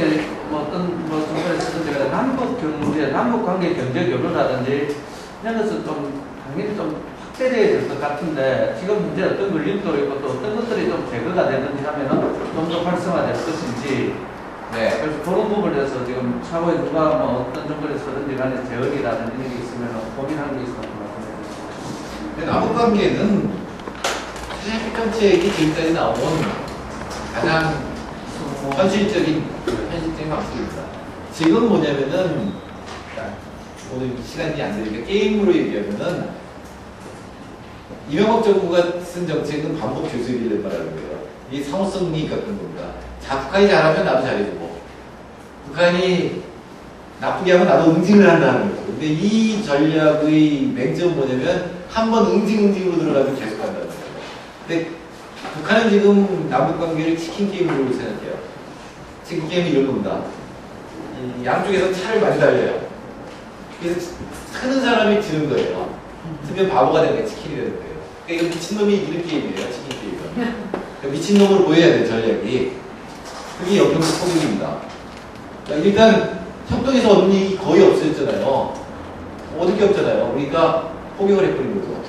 어떤 정권에 쓰는 남북 관계 경제 교류라든지 이런 것은 좀 당연히 좀 확대돼야 될 것 같은데 지금 문제 어떤 걸림도 있고 또 어떤 것들이 좀 제거가 되든지 하면은 좀 더 활성화될 것인지 네. 그래서 그런 부분에 대해서 지금 차후에 누가 뭐 어떤 정권에 서든지 간에 제어이라든지 이런 게 있으면 고민하는 게 있으면 근데 남북관계는 사실 핵정책이 지금까지 나온 가장 현실적인 방식입니다. 지금 뭐냐면은 오늘 시간이 안 되니까 게임으로 얘기하면은 이명박 정부가 쓴 정책은 반복 교수비를 말하는 거예요. 이 상호성이 같은 겁니다. 자, 북한이 잘하면 나도 잘해주고 북한이 나쁘게 하면 나도 응징을 한다는 거죠. 근데 이 전략의 맹점은 뭐냐면 한 번 응징으로 들어가면 계속 간다는 거예요. 근데 북한은 지금 남북관계를 치킨 게임으로 생각해요. 치킨 게임이 이런 겁니다. 양쪽에서 차를 많이 달려요. 그래서 크는 사람이 지는 거예요. 쓰면 바보가 되는 거예요. 치킨이 되는 거예요. 그러니까 이거 미친놈이 이기는 게임이에요. 치킨 게임은. 그러니까 미친놈으로 보여야 돼요. 전략이. 그게 역경적 포격입니다. 그러니까 일단 협동에서 얻는 이익이 거의 없어졌잖아요. 얻을 게 없잖아요. 그러니까 포격을 해버린 거죠.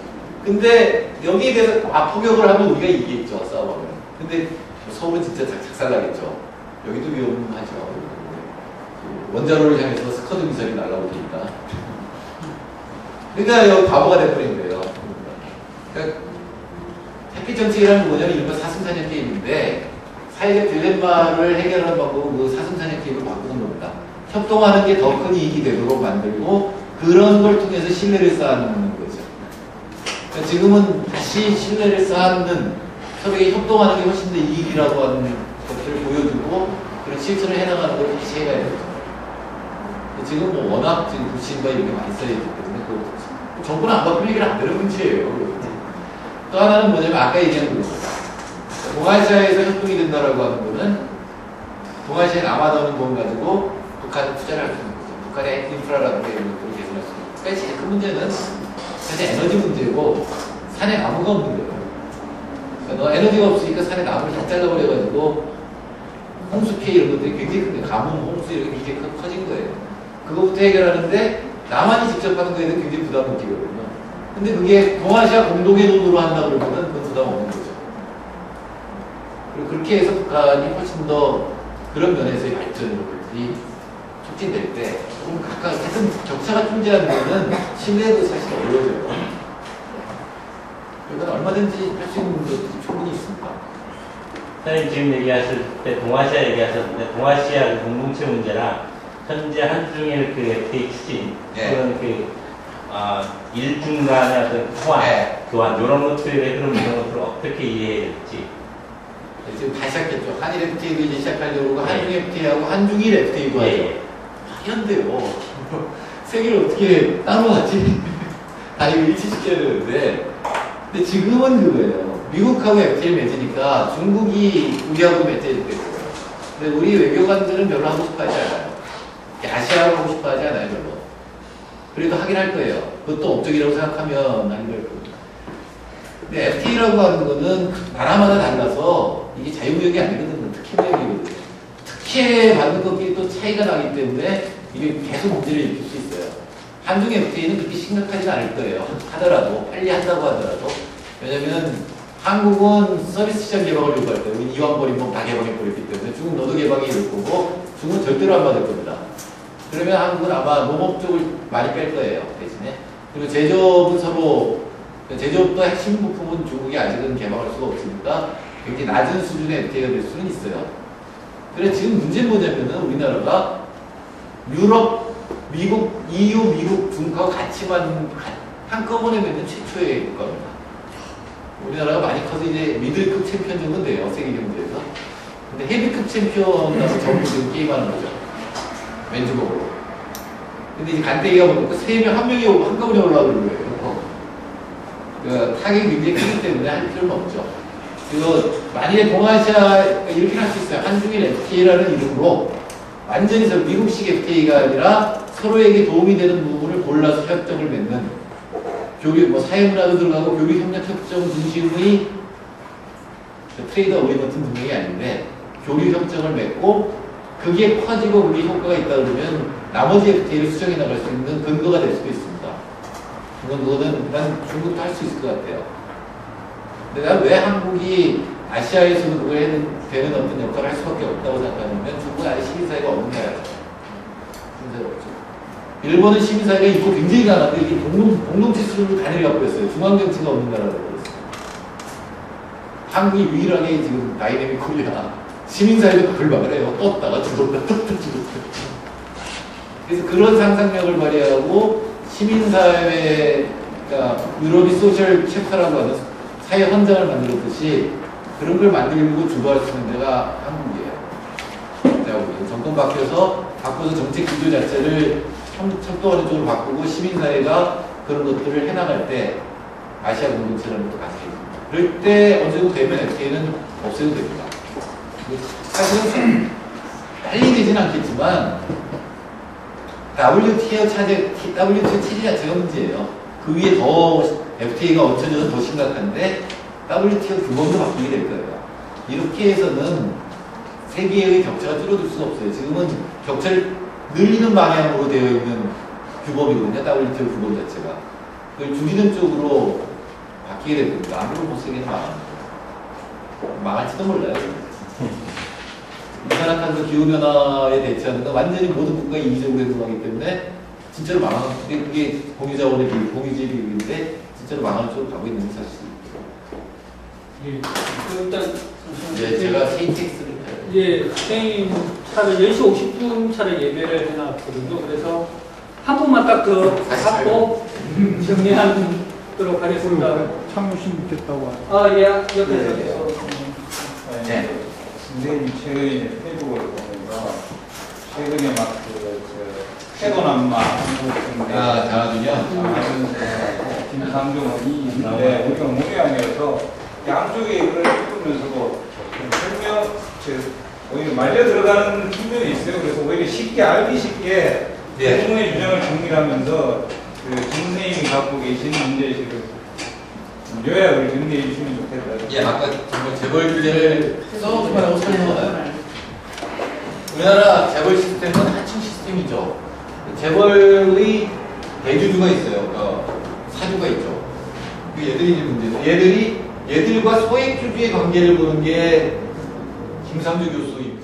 근데 여기에 대해서 포격을 하면 우리가 이기겠죠. 싸움하면. 근데 서울은 진짜 작살나겠죠. 여기도 위험하죠. 원자로를 향해서 스커드 미사일이 날아올 테니까. 그러니까 여기 바보가 돼버린 거예요. 그러니까 햇빛 정책이라는 건 뭐냐면 이른바 사슴사냥 게임인데 사회적 딜레마를 해결하는 방법은 그 사슴사냥 게임을 바꾸는 겁니다. 협동하는 게 더 큰 이익이 되도록 만들고 그런 걸 통해서 신뢰를 쌓는 거죠. 그러니까 지금은 다시 신뢰를 쌓는 서로에게 협동하는 게 훨씬 더 이익이라고 하는 것들을 보여주고 그런 실천을 해나가는 걸 다시 해야 되죠. 지금 뭐 워낙 지금 불신과 이렇게 많이 쌓여있기 때문에 그 정부는 안 바꿀 얘기를 안 되는 문제예요. 또 하나는 뭐냐면 아까 얘기한 거죠. 동아시아에서 협동이 된다라고 하는 거는 동아시아에 남아도는 돈 가지고 북한에 투자를 할 수 있는 거죠. 북한의 인프라라든가 이런 것들을 개선할 수 있는 거죠. 그러니까 제일 큰 문제는 사실 에너지 문제고 산에 나무가 없는 거예요. 그러니까 너 에너지가 없으니까 산에 나무를 다 잘라버려가지고 홍수 피해 이런 것들이 굉장히 큰 거예요. 가뭄, 홍수 이런 게 굉장히 커진 거예요. 그거부터 해결하는데 남한이 직접 하는 거에는 굉장히 부담 느끼거든요. 근데 그게 동아시아 공동의 돈으로 한다 그러면은 그건 부담 없는 거죠. 그리고 그렇게 해서 북한이 훨씬 더 그런 면에서의 발전이 촉진될 때 조금 각각 하여튼 격차가 존재하는 거는 신뢰도 사실 어려워져요. 그러니까 얼마든지 할 수 있는 것들이 충분히 있습니다. 선생님 지금 얘기하실 때 동아시아 얘기하셨는데 동아시아 공동체 문제랑 현재 한중일 그 FTA 추진 그런 일중 간의 어떤 호환, 교환 이런 것들의 흐름 이런 것들을 어떻게 이해해야 될지 지금 다시 시작했죠. 한일 FTA도 이제 시작하려고 하고 한중 FTA하고 한중일 FTA도 하죠. 말이 안 돼요. 세계를 어떻게 따로 하지? 다 이거 일치시켜야 되는데 근데 지금은 그거예요. 미국하고 FTA를 맺으니까 중국이 우리하고 맺어야 되고요. 근데 우리 외교관들은 별로 하고 싶어 하지 않아요. 아시아로 하고 싶어 하지 않아요, 별로. 그래도 하긴 할 거예요. 그것도 업적이라고 생각하면 하긴 할 겁니다. 근데 FTA라고 하는 거는 나라마다 달라서 이게 자유무역이 아니거든요. 특혜무역이거든요. 특혜 받는 것끼리 또 차이가 나기 때문에 이게 계속 문제를 일으킬 수 있어요. 한중 FTA는 그렇게 심각하진 않을 거예요. 하더라도, 빨리 한다고 하더라도. 왜냐면 한국은 서비스 시장 개방을 요구할 때 우리 이왕 버린 다 개방해버렸기 때문에 중국 너도 개방이 이럴 거고 중국은 절대로 안 받을 겁니다. 그러면 한국은 아마 농업 쪽을 많이 뺄 거예요. 대신에. 그리고 제조업은 서로 제조업도 핵심 부품은 중국이 아직은 개방할 수가 없으니까 굉장히 낮은 수준의 FTA가 될 수는 있어요. 그래서 지금 문제는 뭐냐면은 우리나라가 유럽, 미국, EU, 미국, 중국하고 같이만 한꺼번에 맺는 최초의 국가입니다. 우리나라가 많이 커서 이제 미들급 챔피언 정도 돼요. 세계 경제에서. 근데 헤비급 챔피언하고 전부 지금 게임하는 거죠. 왼주먹으로. 근데 이제 간대기가 보니까 3명, 1명이 한꺼번에 올라오는 거예요. 그 타격이 굉장히 크기 때문에 할 필요는 없죠. 그리고 만일에 동아시아 이렇게 할 수 있어요. 한중일 FTA라는 이름으로 완전히 미국식 FTA가 아니라 서로에게 도움이 되는 부분을 골라서 협정을 맺는 교류, 뭐 사회문화도 들어가고 교류협력협정 중심의 트레이드 어그리먼트는 분명히 아닌데 교류협정을 맺고 그게 커지고 우리 효과가 있다 그러면 나머지 FTA를 수정해 나갈 수 있는 근거가 될 수도 있습니다. 그거는 난 중국도 할 수 있을 것 같아요. 근데 난 왜 한국이 아시아에서도 그걸 해는 되는 어떤 역할을 할 수밖에 없다고 생각하냐면 중국은 아예 시민사회가 없는 나라죠. 시민사회가 없죠. 일본은 시민사회가 있고 굉장히 강한데 이게 공동체 수준을 단일히 갖고 있어요. 중앙정치가 없는 나라라고 그랬어요. 한국이 유일하게 지금 다이내믹 코리아 시민사회가 불박을 해요. 떴다가 죽었다 떴다 죽었다. 그래서 그런 상상력을 발휘하고 시민사회, 그러니까 유럽이 소셜 챕터라고 하는 사회 헌장을 만들었듯이 그런 걸 만들고 주도할 수 있는 데가 한국이에요. 제가 보기엔 정권 바뀌어서 정책 기조 자체를 척도하는 쪽으로 바꾸고 시민사회가 그런 것들을 해나갈 때 아시아 공동체라는 것도 같이 있습니다. 그럴 때 어느 정도 되면 FTA는 없애도 됩니다. 사실은 빨리 되진 않겠지만 WTO 체제 자체가 문제예요. 그 위에 더 FTA가 얹혀져서 더 심각한데 WTO 규범도 바뀌게 될 거예요. 이렇게 해서는 세계의 격차가 줄어들 수가 없어요. 지금은 격차를 늘리는 방향으로 되어 있는 규범이거든요. WTO 규범 자체가. 그걸 줄이는 쪽으로 바뀌게 될 겁니다. 아무리 못 세계는 망할지도 몰라요. 이산화탄소 기후변화에 대처하는 건 완전히 모든 국가가 이기적으로 행동하기 때문에 진짜로 망하는데 그게 공유자원의 비율, 공유지의 비율인데 진짜로 망하는 쪽으로 가고 있는 게 사실입니다. 예, 일단 네, 제가 KTX를 예, 선생님 차를 10시 50분 차를 예매를 해놨거든요. 그래서 한 분만 딱 갖고 정리하도록 하겠습니다. 참으신 묻겠다고 하죠. 아, 예, 옆에서. 네. 선생님 최근에 페이북을 보니까 최근에 막 태도남마 장하준이요? 김상정이 있는데 우리가 모양이어서 양쪽에 글을 읽으면서도 설명, 오히려 말려 들어가는 측면이 있어요. 그래서 오히려 쉽게 알기 쉽게 대중의 주장을 정리하면서 선생님이 갖고 계신 문제의식을 요약을 정리해 주시면 좋겠다. 예, 아까 정말 재벌 규제를 써주라고 설명하나요? 우리나라 재벌 시스템은 하층 시스템이죠. 재벌의 대주주가 있어요. 사주가 있죠. 얘들이 이제 문제죠. 얘들과 소액주주의 관계를 보는 게 김상주 교수입니다.